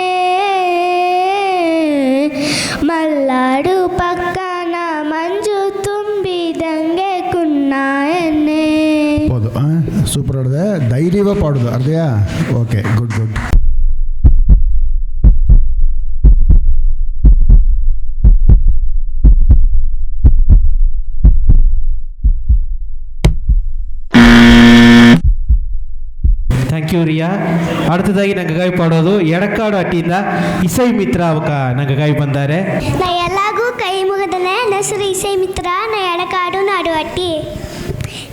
Speaker 5: ಮಲ್ಲಾಡು ಪಕ್ಕನ ಮಂಜು ತುಂಬಿದಂಗೆ ಕುನ್ನ ಎನ್ನೆ.
Speaker 2: ಹೌದು, ಸೂಪರ್ ಆಡಿದೆ. ಧೈರ್ಯವ ಪಾಡೋದು ಅರ್ಧಯಾ. Okay, good good.
Speaker 1: Thank you Riya. அடுத்தದಾಗಿ ನಂಗಗಾಯಿ ಪಾಡೋದು ಎಡಕ್ಕಾಡು ಅಟ್ಟಿಯಿಂದ ಇಸೈ ಮಿತ್ರ ಅವಕ ನಂಗಗಾಯಿ ಬಂದಾರೆ.
Speaker 5: ನಾ ಎಲ್ಲಾಗೂ ಕೈ ಮುಗದನೆ. ಹೆಸರು ಇಸೈ ಮಿತ್ರ. ನಾ ಎಡಕಾಡು ನಾಡು ಅಟ್ಟಿ.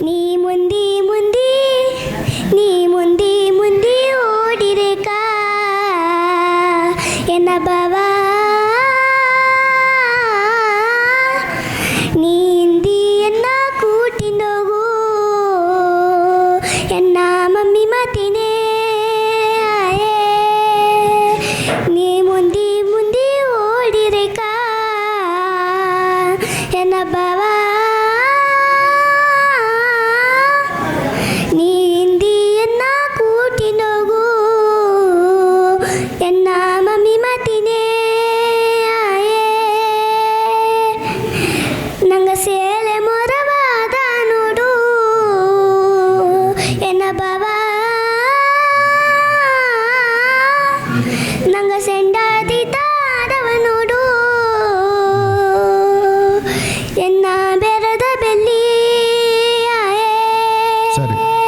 Speaker 5: ನೀ ಮುಂದಿ ಮುಂದಿ ನೀ ಮುಂದಿ ಮುಂದಿ ಓಡಿರೇಕ ಎನ್ನ ಬವ ನೀ ಹಿಂದಿ ಎನ್ನ ಕೂಟಿನೋಗು ಎನ್ನ ಮಮ್ಮಿ ಮಾತಿನೇ ನೀ ಮುಂದಿ ಮುಂದಿ ಓಡಿರೇಕ ಎನ್ನ ಬವ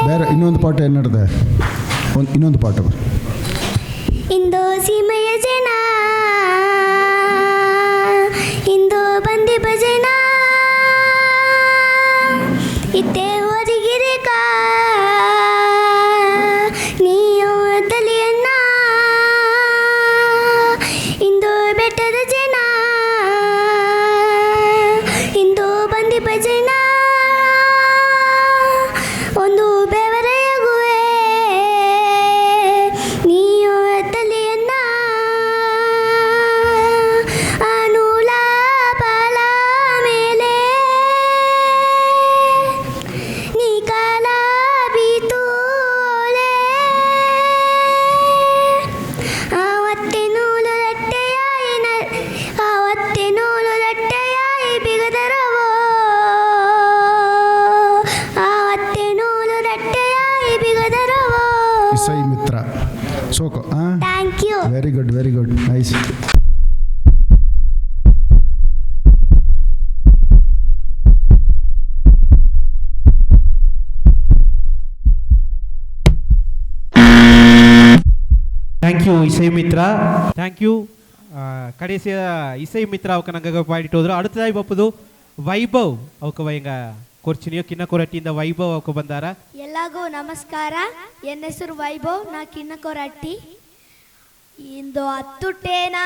Speaker 2: ಬೇರೆ ಇನ್ನೊಂದು ಪಾಠ ಏನು ನಡೆದೆ ಇನ್ನೊಂದು ಪಾಠ
Speaker 5: ಇಂದು ಸೀಮೆಯ ಜನ ಇಂದು ಬಂದಿ ಭಜನ ಇತ್ತೆ ಹೊರಗಿರೆ ಕಾ ನೀಯೋ ತಲಿಯನ್ನ ಇಂದು ಬೆಟ್ಟದ ಜನ ಇಂದು ಬಂದಿ ಭಜನ ಒಂದು ಬೆವರೆಯಗುವೆ ನೀಯೋ ತಲೆಯನ್ನ ಅನುಲ ಬಾಲ ಮೇಲೆ ನೀ ಕಾಲ ಬೀತೋಲೆ ಆವತ್ತೆ ನೂಲು ರಟ್ಟೆಯಾಯಿ ಬಿಗದರವೋ ಆವತ್ತೆ ನೂಲು ರಟ್ಟೆಯಾಯಿ ಬಿಗದರವೋ.
Speaker 2: ಇಸೈ ಮಿತ್ರ ಸೋಕೋ
Speaker 5: thank you.
Speaker 2: Very good nice.
Speaker 1: Thank you Isai Mitra thank you கடைசிய இசை மித்ரா ಅವಕ್ಕೆ ನಂಗೆ ಪಾಡಿಟ್ಟು ಹೋದ್ರು. அடுத்தದಾಗಿ ಬಪ್ಪದು ವೈಭವ್ ಅವಕ್ಕೆ ವೈಂಗ ಕೊರ್ಚಿನಿಯೋ ಕಿನ್ನ ಕೊರಟ್ಟಿಯಿಂದ ವೈಭವ್ ಅವಕ್ಕೆ ಬಂದಾರ.
Speaker 5: ಎಲ್ಲರಿಗೂ ನಮಸ್ಕಾರ. ನನ್ನ ಹೆಸರು ವೈಭವ್, ನಾ ಕಿನ್ನಕೊರಟ್ಟಿ. ಇಂದು ಹತ್ತುಟ್ಟೇನಾ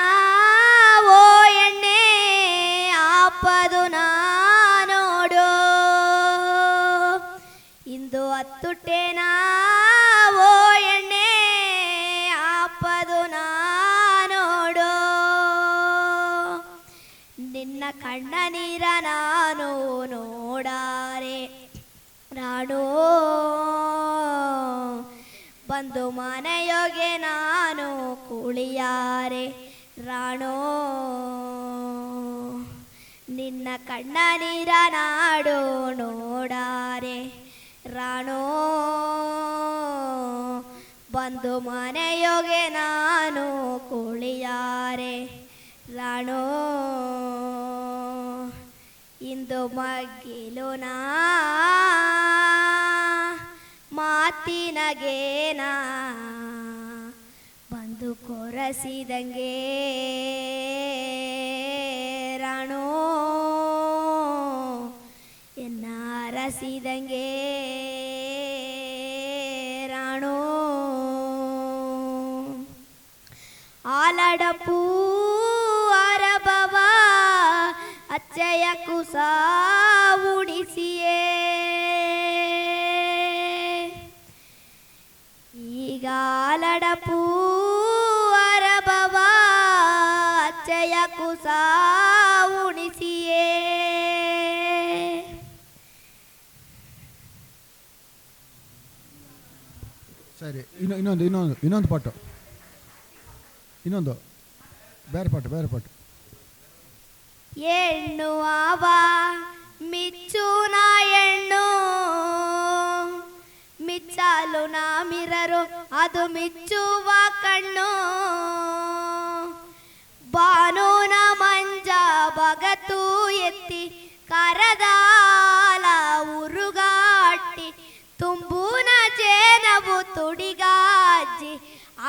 Speaker 5: ಓ ಎಣ್ಣೆ ಆಪದು ನಾ ನೋಡು. ಇಂದು ಹತ್ತುಟ್ಟೇನಾ ಓ ಎಣ್ಣೆ ಆಪದು ನಾ ನೋಡು. ನಿನ್ನ ಕಣ್ಣ ನೀರ ನಾನು ನೋಡಾರೆ ರಾಡೋ ಬಂದು ಮನೆಯೊಗೆ ನಾನು ಕುಳಿಯಾರೆ ರಾಣೋ. ನಿನ್ನ ಕಣ್ಣ ನೀರ ನಾಡು ನೋಡಾರೆ ರಾಣೋ ಬಂದು ಮನೆಯೊಗೆ ನಾನು ಕುಳಿಯಾರೆ ರಾಣೋ. ಇಂದು ಮಗ್ಗಿಲು ನಾ ಮಾತಿನಗೇನ ಬಂದು ಕೊರಸಿದಂಗೆ ರಾಣೋ ಎನ್ನ ಅರಸಿದಂಗೆ ರಾಣೋ. ಆಲಡಪೂ ಅರಬವ ಅಚ್ಚಯ ಕುಸ ಉಣಿಸಿಯೇ ಈಗ ಆಲಡಪೂ ಅರಬವ ಅಚ್ಚಯ ಕುಸ ಉಣಿಸಿಯೇ.
Speaker 2: ಸರಿ ಇನ್ನೊಂದು ಪಾಠ ಇನ್ನೊಂದು ಬೇರೆ ಪಾಠ
Speaker 5: ಹೆಣ್ಣು ಆವ ಮಿಚ್ಚು ನಾ ಹೆಣ್ಣು ಮಿಚ್ಚಲು ನಾ ಮಿರರು ಅದು ಮಿಚ್ಚುವ ಕಣ್ಣು. ಬಾನೂನ ಮಂಜ ಬಗತು ಎತ್ತಿ ಕರದಾಲ ಉರುಗಾಟಿ ತುಂಬೂನ ಜೇನವು ತುಡಿಗಾಜಿ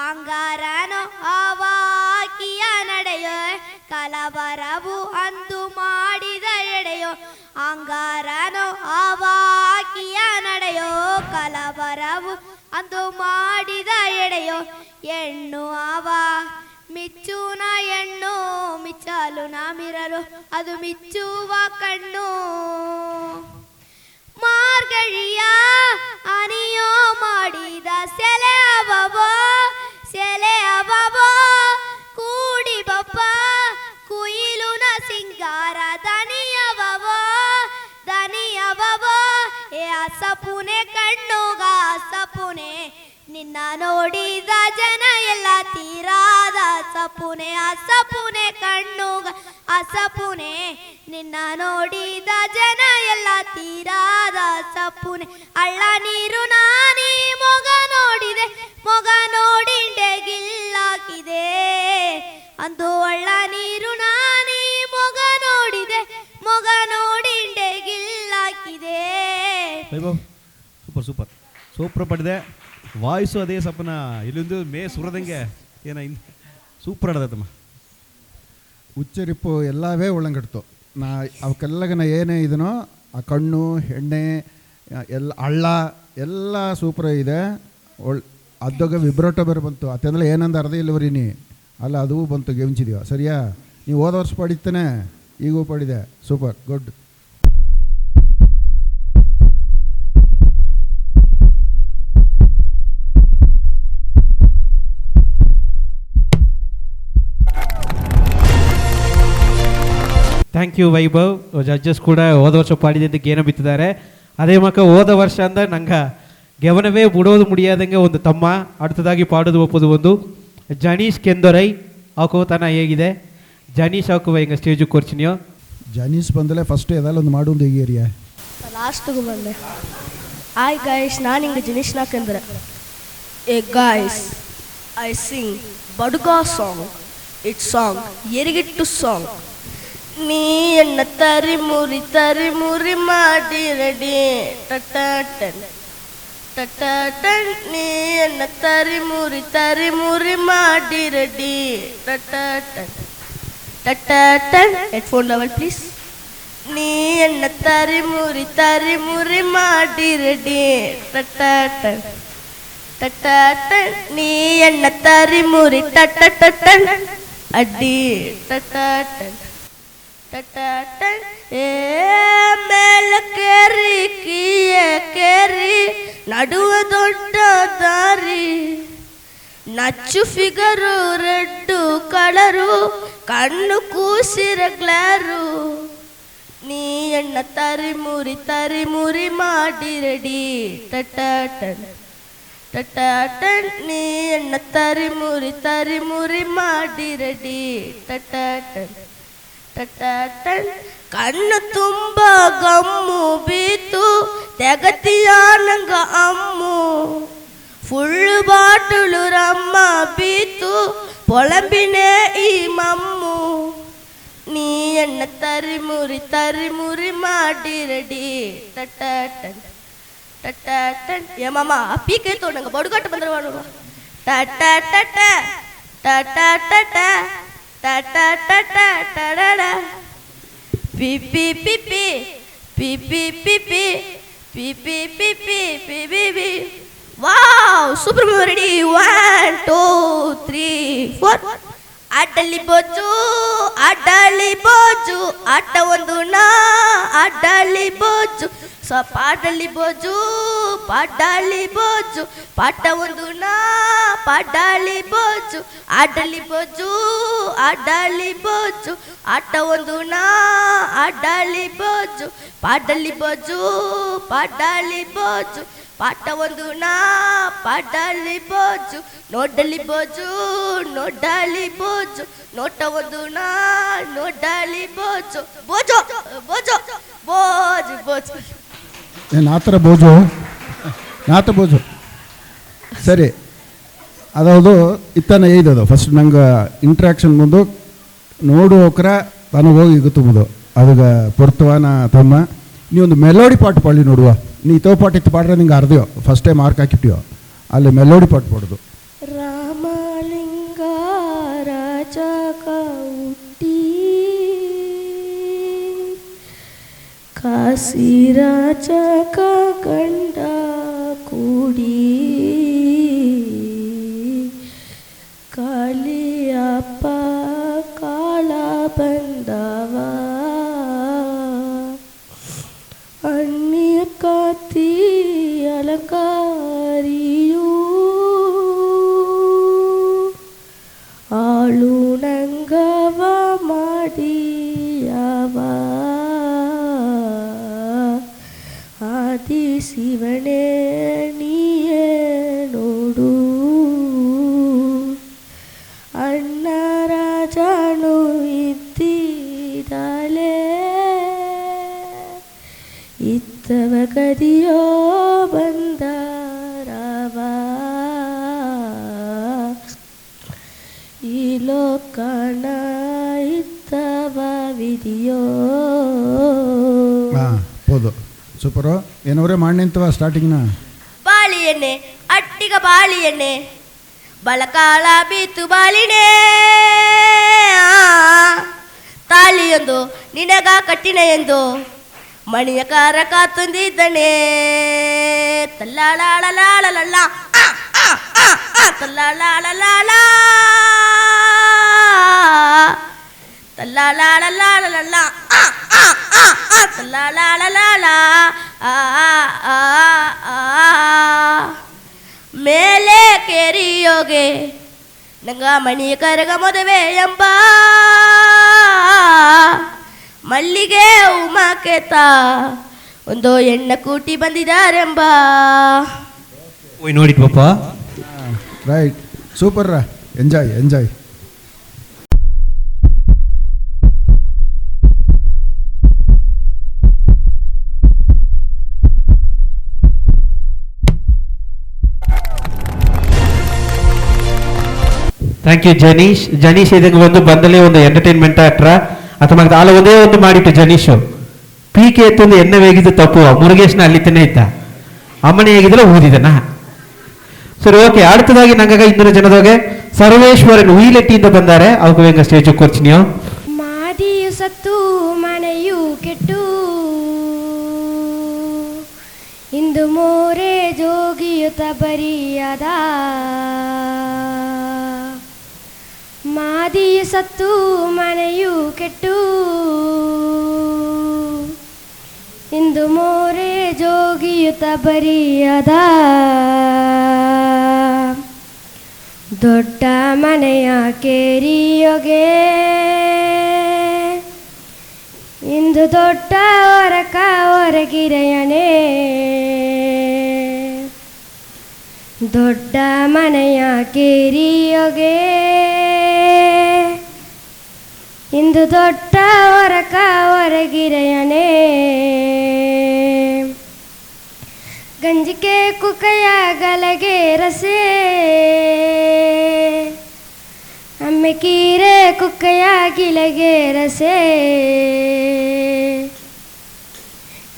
Speaker 5: ಅಂಗಾರನು ಅವಾಕಿಯ ನಡೆಯೋ ಕಲವರವು ಅಂದು ಮಾಡಿದ ಎಡೆಯೋ ಅಂಗಾರನು ಅವಾಕಿಯ ನಡೆಯೋ ಕಲವರವು ಅಂದು ಮಾಡಿದ ಎಡೆಯೋ. ಹೆಣ್ಣು ಆವ ಮಿಚ್ಚುನ ಹೆಣ್ಣು ಮಿಚ್ಚಲು ನಾ ಮಿರಲು ಅದು ಮಿಚ್ಚುವ ಕಣ್ಣು. ಮಾರ್ಗழிಯ ಅನಿಯೋ ಮಾಡಿದ ಸೆಲೆ ಅವವೋ ಕೂಡಿ ಬಪ್ಪ ಕುಯಿಲುನ ಸಿಂಗಾರ ದನಿಯವವೋ ಏ ಅಸಪುನೆ ಕಣ್ಣುಗ ಅಸಪುನೆ ನಿನ್ನ ನೋಡಿದ ಜನ ಎಲ್ಲ ತೀರಾದ ಅಸಪುನೆ ಕಣ್ಣುಗ ಅಸಪುನೆ ನಿನ್ನ ನೋಡಿದ ಜನ ಎಲ್ಲ ತೀರಾದ ಅಸಪುನೆ. ಅಳ್ಳ ನೀರು ನಾನೀ ಮೊಗ ನೋಡಿಂಡೆ ಗಿಲ್ಲಾಕಿದೆ ಅಂದು ಅಳ್ಳ ನೀರು ನಾನೀ ಮೊಗ ನೋಡಿಂಡೆ ಗಿಲ್ಲಾಕಿದೆ.
Speaker 4: ವೈಭವ್ ಸೂಪರ್ ಸೂಪರ್ ಪಟ್ಟಿದೆ. ವಾಯ್ಸು ಅದೇ ಸ್ವಪ್ನ ಇಲ್ಲೊಂದು ಮೇ ಸುರದಂಗೆ ಏನ ಸೂಪರ್ ಆಡದಮ್ಮ.
Speaker 2: ಉಚ್ಚರಿಪ್ಪು ಎಲ್ಲವೇ ಒಳಂಗಡ್ತು. ನಾ ಅವಕ್ಕೆಲ್ಲಗ ನಾ ಏನೇ ಇದನೋ ಆ ಕಣ್ಣು ಎಣ್ಣೆ ಎಲ್ಲ ಹಳ್ಳ ಎಲ್ಲ ಸೂಪರ್ ಇದೆ. ಅದಾಗ ವಿಬ್ರೋಟೋ ಬೇರೆ ಬಂತು. ಅತ್ತಂದ್ರೆ ಏನಂದ ಅರ್ಧ ಇಲ್ಲವರೀನಿ ಅಲ್ಲ ಅದು ಬಂತು ಗೆಂಚಿದೀವ. ಸರಿಯಾ? ನೀವು ಹೋದ ವರ್ಷ ಪಡಿತಾನೆ, ಈಗೂ ಪಡಿದೆ. Super good.
Speaker 1: Thank you Vaibhav. Judges ಕೂಡ ಹೋದ ವರ್ಷ ಪಾಡಿದ್ದಕ್ಕೆ ಏನೋ ಬಿತ್ತಿದ್ದಾರೆ. ಅದೇ ಮಕ್ಕ ಹೋದ ವರ್ಷ ಅಂದ್ರೆ ನಂಗೆ ಗೆವನವೇ ಬಿಡೋದು ಮುಡಿಯಾದಂಗೆ ಒಂದು ತಮ್ಮ அடுத்தದಾಗಿ ಪಾಡೋದು ಒಪ್ಪೋದು ಒಂದು ಜನೀಶ್ ಕೆಂದೊರೈ ಅವಕೋತನ ಹೇಗಿದೆ. ಜನೀಶ್ ಅವಕು ಹಿಂಗೆ ಸ್ಟೇಜಿಗೆ ಕೊರ್ಚಿನಿಯೋ.
Speaker 2: ಜನೀಶ್ ಬಂದಲೇ ಫಸ್ಟ್ ಎದಲ್ಲ ಒಂದು ಮಾಡೋದು ಹೇಗಿರಿಯಾ
Speaker 10: ಲಾಸ್ಟಿಗೆ ಬಂದೆ. ಹಾಯ್ ಗಾಯ್ಸ್, ನಾನು ಹಿಂಗೆ ಜನೀಶ್ ನಾಕೆಂದ್ರೆ hey guys I sing Badaga song. It's song ಎರಿಗಿಟ್ಟು ಸಾಂಗ್. ನೀ ಎನ್ನ ತರಿ ಮುರಿ ಮಾಡಿ ರೆಡಿ ಟಟನ್ ಟಟನ್. ನೀ ಎನ್ನ ತರಿ ಮುರಿ ಮಾಡಿ ರೆಡಿ ಟಟನ್ ಟಟನ್. Headphone level please. ನೀ ಎನ್ನ ತರಿ ಮುರಿ ಮಾಡಿ ರೆಡಿ ಟಟನ್ ಟಟನ್. ನೀ ಎನ್ನ ತರಿ ಮುರಿ ಟಟನ್ ಅಡ್ಡಿ ಟಟನ್ ಟಟನ್. ಏ ಮೇಲ ಕೇರಿ ಕೀಯ ಕೇರಿ ನಡುವ ದೊಡ್ಡ ದಾರಿ. ನಚ್ಚು ಫಿಗರು ರೆಡ್ಡು ಕಲರು ಕಣ್ಣು ಕೂಸಿರ ಗ್ಲಾರು. ನೀ ಎಣ್ಣ ತರಿ ಮುರಿ ಮಾಡಿ ರೆಡಿ ಟಟನ್ ಟಟನ್. ನೀ ಎಣ್ಣ ತರಿ ಮುರಿ ಮಾಡಿ ರೆಡಿ ಟಟನ್ ಟಟನ್. ಕಣ್ಣು ತುಂಬ ಗಮ್ಮು ಬೀತು ತೆಗತಿಯ ನಂಗ ಅಮ್ಮು. ಫುಲ್ಲು ಬಾಟುಳು ರಮ್ಮ ಬೀತು ಪೊಳಂಬಿನೇ ಈ ಮಮ್ಮು. ನೀ ಎಣ್ಣ ತರಿ ಮುರಿ ಮಾಡಿ ರೆಡಿ ಟಟನ್ ಟಟನ್. ಏ ಮಾಮ ಪೀಕೈತು ನಂಗೆ ಬಡುಗಟ್ಟು ಬಂದ್ರೆ ಮಾಡುವ ಟಟ ಟಟ ಟಟ ಟಟ ಟಟ ಟಟ ಟಡ ಪಿ ಪಿ ಪಿ ಪಿ ಪಿ ಪಿ ಪಿ ಪಿ ಪಿ ಪಿ ಪಿ ಪಿ ಪಿ ಪಿ ಪಿ. Wow super ready. 1 2 3 4. ಆಟಲಿ ಬೋಜು ಆಟ ಒಂದು ನಾ ಆಡಲಿ ಬೋಜು ಪಾಡಲಿ ಬೋಜು ಪಾಠ ಒಂದು ನಾ ಪಾಡಲಿ ಬೋಜು ಆಡಲಿ ಬೋಜು ಆಟ ಒಂದು ನಾ ಆಡಲಿ ಬೋಜು ಪಾಡಲಿ ಬೋಜು ಪಾಠ ಒಂದು ನಾ ಪಾಡಲಿ ಬೋಜು ನೋಡಲಿ ಬೋಜು ನೋಟ ಒಂದು ನಾ ನೋಡಲಿ ಬೋಜು
Speaker 2: ಏನು ಆ ಥರ ಬೋಜು ಸರಿ ಅದೌದು ಇತ್ತನ ಏಯ್ದದು ಫಸ್ಟ್ ನಂಗೆ ಇಂಟ್ರಾಕ್ಷನ್ ಮುಂದು ನೋಡುವಕ್ರ ತನಗೆ ಹೋಗಿ ಗುತ್ತುವುದು ಅದಕ್ಕೆ ಪೊರ್ತವಾನ ತಮ್ಮ ನೀವೊಂದು ಮೆಲೋಡಿ ಪಾಟ್ ಪಾಡಿ ನೋಡುವ. ನೀ ತೋ ಪಾಟ್ ಇತ್ತು ಪಾಡ್ರೆ ನಿಂಗೆ ಅರ್ಧೆಯೋ ಫಸ್ಟೇ ಮಾರ್ಕ್ ಹಾಕಿಟ್ಟಿಯೋ ಅಲ್ಲಿ ಮೆಲೋಡಿ ಪಾಟ್ ಪಾಡೋದು.
Speaker 10: ರಾಮಲಿಂಗ ರಾಜ ಹುಟ್ಟಿ ಕಾಶಿ ರಾಜ ಗಂಡ ಕೂಡಿ ಕಾಳಿಯಪ್ಪ ಕಾಳ ಬಂದವ ಅಣ್ಣಿಯ ಕಾತಿ ಅಲಂಕಾರಿಯೂ ಆಳು ನಂಗವ ಮಾಡಿಯವ ಆದಿ ಶಿವನೇ ನೀಯೇ ನೋಡು ಅಣ್ಣ ರಾಜನು ಇದ್ದಿದ್ದಾಳೆ ಇತ್ತವ ಕದಿಯೋ ಬಂದಾರವ ಈ ಲೋಕನ ಇತ್ತವ ವಿಧಿಯೋ.
Speaker 2: ಹಾಂ ಹೌದು ಸೂಪರು ಏನವರೇ ಮಾಡಿ ನಿಂತವ ಸ್ಟಾರ್ಟಿಂಗ್ನ
Speaker 10: ಬಾಳಿ ಎಣ್ಣೆ ಅಟ್ಟಿಗ ಬಾಳಿ ಎಣ್ಣೆ ಬಳಕಾಳ ಬೀತು ಬಾಳಿನೇ ತಾಳಿಯೊಂದು ನಿನಗ ಕಟ್ಟಿನ ಎಂದು ಮಣಿಯ ಕಾರಕ ತಂದಿದ್ದನೆ ತಲ್ಲಾಳಾಳಲಾಳಲಲ್ಲ ತಲ್ಲಾಳಾಳಲಾಳ ತಲ್ಲಾಳಾಳಲಾಳಲಲ್ಲ ತಲ್ಲಾಳಾಳಲಾಳ ಮೇಲೆ ಕೇರಿಯೋಗೆ ನಂಗ ಮಣಿ ಕರಗ ಮದುವೆ ಎಂಬ ಮಲ್ಲಿಗೆ ಉಮಾಕೇತ ಒಂದು ಹೆಣ್ಣ ಕೂಟಿ ಬಂದಿದ್ದಾರೆಂಬ.
Speaker 1: ಓಯ್ ನೋಡಿದ್ವಪ್ಪ.
Speaker 2: ರೈಟ್, ಸೂಪರ್ ರಾ, enjoy enjoy.
Speaker 1: Thank you Janeesh. Janeesh ಇದಕ್ಕೆ ಬಂದಲೇ ಒಂದು ಎಂಟರ್ಟೈನ್ಮೆಂಟ್ ಆಕ್ಟ್ರ ಅಥವಾ ಆಲ ಒಂದೇ ಒಂದು ಮಾಡಿಟ್ಟು ಜನೀಶು ಪಿ ಕೆ ಎತ್ತೊಂದು ಎಣ್ಣೆ ವೇಗಿದ್ದು ತಪ್ಪು ಮುರುಗೇಶ್ನ ಅಲ್ಲಿತನೇ ಇದ್ದ ಅಮ್ಮನೆ ಹೇಗಿದ್ದಲ್ಲ ಊದಿದನ. ಸರಿ, ಓಕೆ. அடுத்தದಾಗಿ ನಂಗಾಗ ಇನ್ನೂರು ಜನದೋಗೆ ಸರ್ವೇಶ್ವರನ್ ಉಯಿಲೆಟ್ಟಿಯಿಂದ ಬಂದಾರೆ. ಅವಕ್ಕೆ ಹೆಂಗ ಸ್ಟೇಜ್ ಕೊರ್ಚಿ ನೀವು.
Speaker 6: ಮಾದಿಯು ಸತ್ತು ಮನೆಯು ಕೆಟ್ಟು ಇಂದು ಮೋರೆ ಜೋಗಿಯುತ ಬರಿಯದ ಮಾದಿಯು ಸತ್ತು ಮನೆಯು ಕೆಟ್ಟು ಇಂದು ಮೋರೆ ಜೋಗಿಯುತ ಬರಿಯದ ದೊಡ್ಡ ಮನೆಯ ಕೇರಿಯೊಗೆ ಇಂದು ದೊಡ್ಡ ಹೊರಕ ಹೊರಗಿರೆಯಣೆ ದೊಡ್ಡ ಮನೆಯ ಕೇರಿಯೊಗೆ ಇಂದು ದೊಡ್ಡ ಹೊರಕ ಹೊರಗಿರೆಯಣೆ ಗಂಜಿಕೆ ಕುಕ್ಕಯ ಗಲಗೆ ರಸೆ ಅಮ್ಮೆ ಕೀರೆ ಕುಕ್ಕಯ ಗಿಲಗೆ ರಸೆ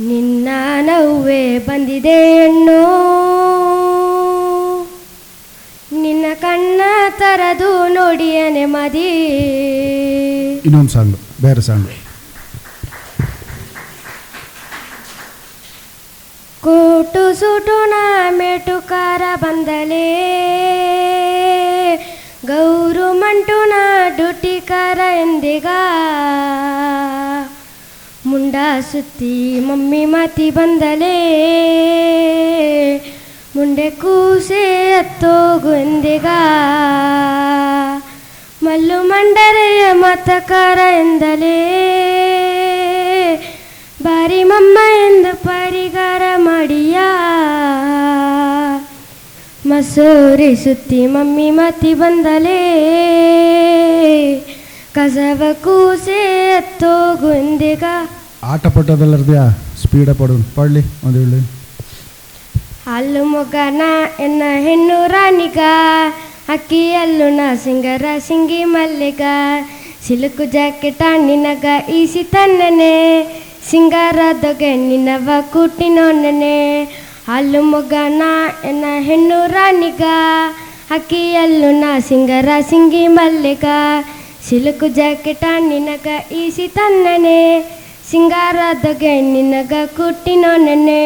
Speaker 6: ನಿನ್ನ ನವ್ವೆ ಬಂದಿದೆ ಹೆಣ್ಣು ನಿನ್ನ ಕಣ್ಣ ತರದು ನೋಡಿಯ ನೆಮ್ಮದಿ.
Speaker 2: ಇನ್ನೊಂದು ಸಾಂಗು, ಬೇರೆ ಸಾಂಗು.
Speaker 6: ಕೋಟು ಸುಟುನ ಮೇಟುಕಾರ ಬಂದಲೇ ಗೌರು ಮಂಟುನ ಡುಟಿಕಾರ ಎಂದಿಗ ಮುಂಡ ಸುತ್ತಿ ಮಮ್ಮಿ ಮಾತಿ ಬಂದಲೇ ಮುಂಡೆ ಕೂಸೆ ಹತ್ತೋಗು ಎಂದಿಗ ಮಲ್ಲು ಮಂಡರೆಯ ಮತಕಾರ ಎಂದಲೇ ಬಾರಿ ಮಮ್ಮ ಎಂದು ಪರಿಗಾರ ಮಾಡಿಯ ಮಸೂರಿ ಸುತ್ತಿ ಮಮ್ಮಿ ಮತಿ ಬಂದಲೇ ಕಸವ ಕೂಸೆ ಹತ್ತೋಗು ಎಂದಿಗ.
Speaker 2: ಆಟ ಪಟ್ಟೋದಲ್ಲರ್ದ್ಯಾ ಸ್ಪೀಡ ಪಡು ಪಡ್ಲಿ ಒಂದು ಹೇಳಿ.
Speaker 6: ಅಲ್ಲು ಮೊಗನ ಎನ್ನ ಹೆಣ್ಣು ರಾಣಿಗ ಅಕ್ಕಿಯಲ್ಲು ನಾ ಸಿಂಗರ ಸಿಂಗಿ ಮಲ್ಲಿಗ ಸಿಲುಕು ಜಾಕೆಟ್ ನಿನಗ ಈಸಿ ತನ್ನನೆ ಸಿಂಗಾರದೊಗೆ ನಿನ್ನವ ಕೂಟಿನೊನ್ನೆ. ಅಲ್ಲು ಮೊಗನ ಎನ್ನ ಹೆಣ್ಣು ರಾಣಿಗ ಅಕ್ಕಿಯಲ್ಲು ನಾ ಸಿಂಗರ ಸಿಂಗಿ ಮಲ್ಲಿಗ ಸಿಲುಕು ಜಾಕೆಟ್ ನಿನಗ ಈಸಿ ತನ್ನನೆ ಸಿಂಗಾರದೊಗೆ ನಿನಗ ಕೂಟಿನೊನ್ನೆ.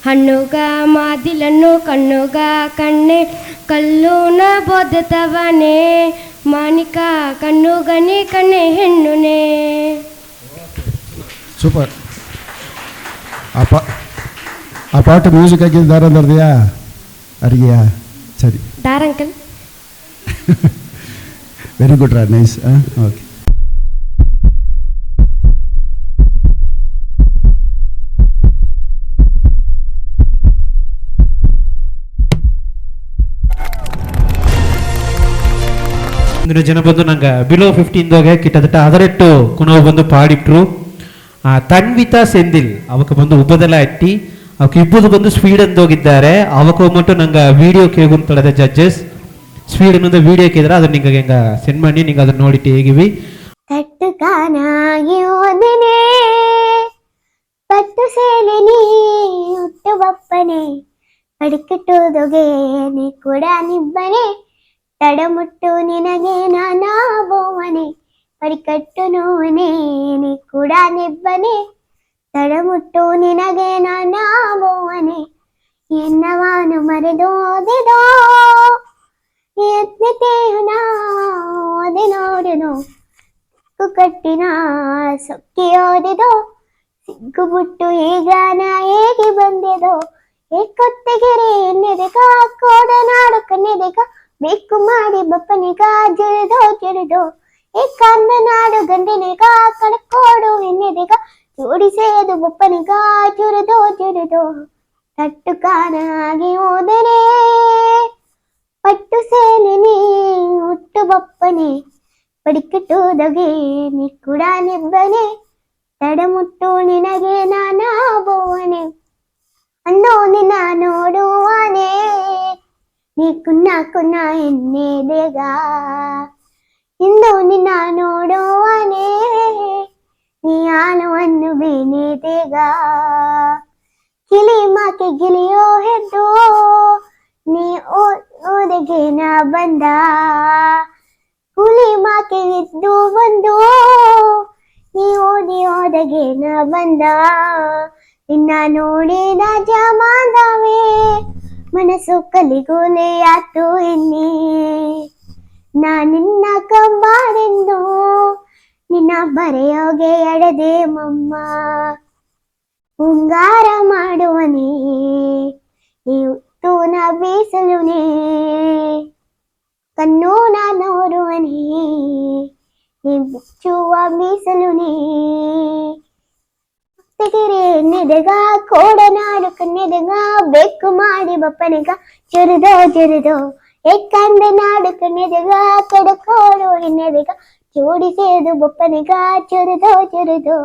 Speaker 6: ಹಣ್ಣುಗ ಮಾದಿಲನ್ನು ಕಣ್ಣುಗ ಕಣ್ಣೆ ಕಲ್ಲೂನ ಬೋದತವನೆ ಮಾಣಿಕ ಕಣ್ಣುಗನೆ ಕಣ್ಣೆ ಹೆಣ್ಣುನೆ.
Speaker 2: ಸೂಪರ್. ಆ ಪಾಟು ಮ್ಯೂಸಿಕ್ ಹಾಕಿದ್ದು ದಾರಂದರ್ದೆಯಾ ಅರಿಗೆಯಾ? ಸರಿ,
Speaker 6: ದಾರಂಕಲ್.
Speaker 2: ವೆರಿ ಗುಡ್ ರಾ, ನೈಸ್. ಓಕೆ.
Speaker 1: ಇಂದಿನ ಜನ ಬಂದು ನಂಗೆ ಬಿಲೋ 15 ಕಿಟ್ಟದಟ್ಟ ಅದರೆಟ್ಟು ಕುಣವು ಬಂದು ಪಾಡಿಟ್ರು. ತನ್ವಿತಾ ಸೆಂದಿಲ್ ಅವಕ್ಕೆ ಬಂದು ಉಬ್ಬದೆಲ್ಲ ಅಟ್ಟಿ ಅವಕ್ಕೆ ಇಬ್ಬರು ಬಂದು ಸ್ವೀಡನ್ ಹೋಗಿದ್ದಾರೆ. ಅವಕ್ಕೆ ಹೋಗ್ಬಿಟ್ಟು ನಂಗೆ ವಿಡಿಯೋ ಕೇಗುಂತಳದೆ ಜಡ್ಜಸ್ ಸ್ವೀಡನ್ ವಿಡಿಯೋ ಕೇಳಿದ್ರೆ ಅದನ್ನ ನಿಂಗೆ ಹೆಂಗ ಸೆಂಡ್ ಮಾಡಿ ನಿಂಗೆ ಅದನ್ನ ನೋಡಿಟ್ಟು ಹೇಗಿವಿ.
Speaker 5: ಕಟ್ಟು ಕಾನಾಗಿ ಓದನೆ ಪಟ್ಟು ಸೇನೆ ನೀ ಹುಟ್ಟುವಪ್ಪನೆ ಪಡಿಕಟ್ಟುವುದೊಗೆ ನೀ ಕೂಡ ನಿಬ್ಬನೆ ತಡಮುಟ್ಟು ನಿನಗೆ ನಾನಾಬೋವನೆ ಪಡಿಕಟ್ಟು ನೋವನೆ ನೀ ಕೂಡ ನಿಬ್ಬನೆ ತಡಮುಟ್ಟು ನಿನಗೆ ನಾನಾಬೋವನೆ ಎನ್ನವಾನು ಮರೆದೋದೆದೋ ಯತ್ನತೆಯು ನಾದೆ ನೋಡೆನು ಕಟ್ಟಿನ ಸೊಕ್ಕಿಯೋದೆದೋ ಸಿಗ್ಗುಬಿಟ್ಟು ಈಗ ನಾ ಹೇಗೆ ಬಂದೆದೋ ಏಕೊತ್ತೆಗೆರೆ ಎನ್ನೆದೆಗ ಕೋಡನಾಡು ಕನ್ನೆದೆಗ ಬೇಕು ಮಾಡಿ ಬಪ್ಪನಿಗ ಜುರಿದೋ ಏಕಾಂದ ನಾಡು ಗಂಡನಿಗ ಕಡ್ಕೋಡು ಎನ್ನೆದೆಗ ಜೋಡಿಸೇದು ಬಪ್ಪನಿಗ ಜುರಿದೋ ತಟ್ಟು ಕಾನಾಗಿ ಹೋದರೆ ಪಟ್ಟು ಸೇನೆ ಹುಟ್ಟು ಬಪ್ಪನೆ ಪಡಿಕಟ್ಟುವುದಗೆ ನೀ ಕೂಡ ನಿಬ್ಬನೆ ತಡಮುಟ್ಟು ನಿನಗೆ ನಾನಾಬೋವನೆ ಅಂದು ನಿನ್ನ ನೋಡುವನೆ ನೀ ಕುನ್ನ ಎನ್ನೆದೆಗ ಇಂದು ನಿನ್ನ ನೋಡುವನೆ ನೀ ಆಲವನ್ನು ಬೇನೆದೆಗ ಗಿಲಿ ಮಾಕೆ ಗಿಲಿಯೋ ಹೆದ್ದು ನೀ ಓದೆಗೆ ನಾ ಬಂದ ಹುಲಿ ಮಾಕೆ ಇದ್ದು ಬಂದು ನೀ ಓದೆಗೆ ನಾ ಬಂದ ನಿನ್ನ ನೋಡಿದ ಜಮಾದವೇ ಮನಸ್ಸು ಕಲಿಗೋಲೆ ಆತು ಎನ್ನಿ ನಾ ನಿನ್ನ ಕಂಬಾರೆಂದು ನಿನ್ನ ಬರೆಯೋಗೆ ಎಡದೆ ಮಮ್ಮ ಉಂಗಾರ ಮಾಡುವನೇ ತೂನ ಬೀಸಲುನೇ ಕಣ್ಣು ನಾ ನೋಡುವನೇ ಬಿಚ್ಚುವ ಮೀಸಲುನೇ ತೆಗೆರೆ ಎನ್ನೆದೆಗ ಕೋಡನಾಡು ಕನ್ನೆದೆಗ ಬೇಕು ಮಾಡಿ ಬಪ್ಪನೆಗ ಜುರಿದೋ ಏಕಂದ ನಾಡು ಕನ್ನೆದೆಗ ಕಡಕೋಡು ಎನ್ನೆದೆಗ ಜೋಡಿಸೇದು ಬಪ್ಪನೆಗ ಜುರಿದೋ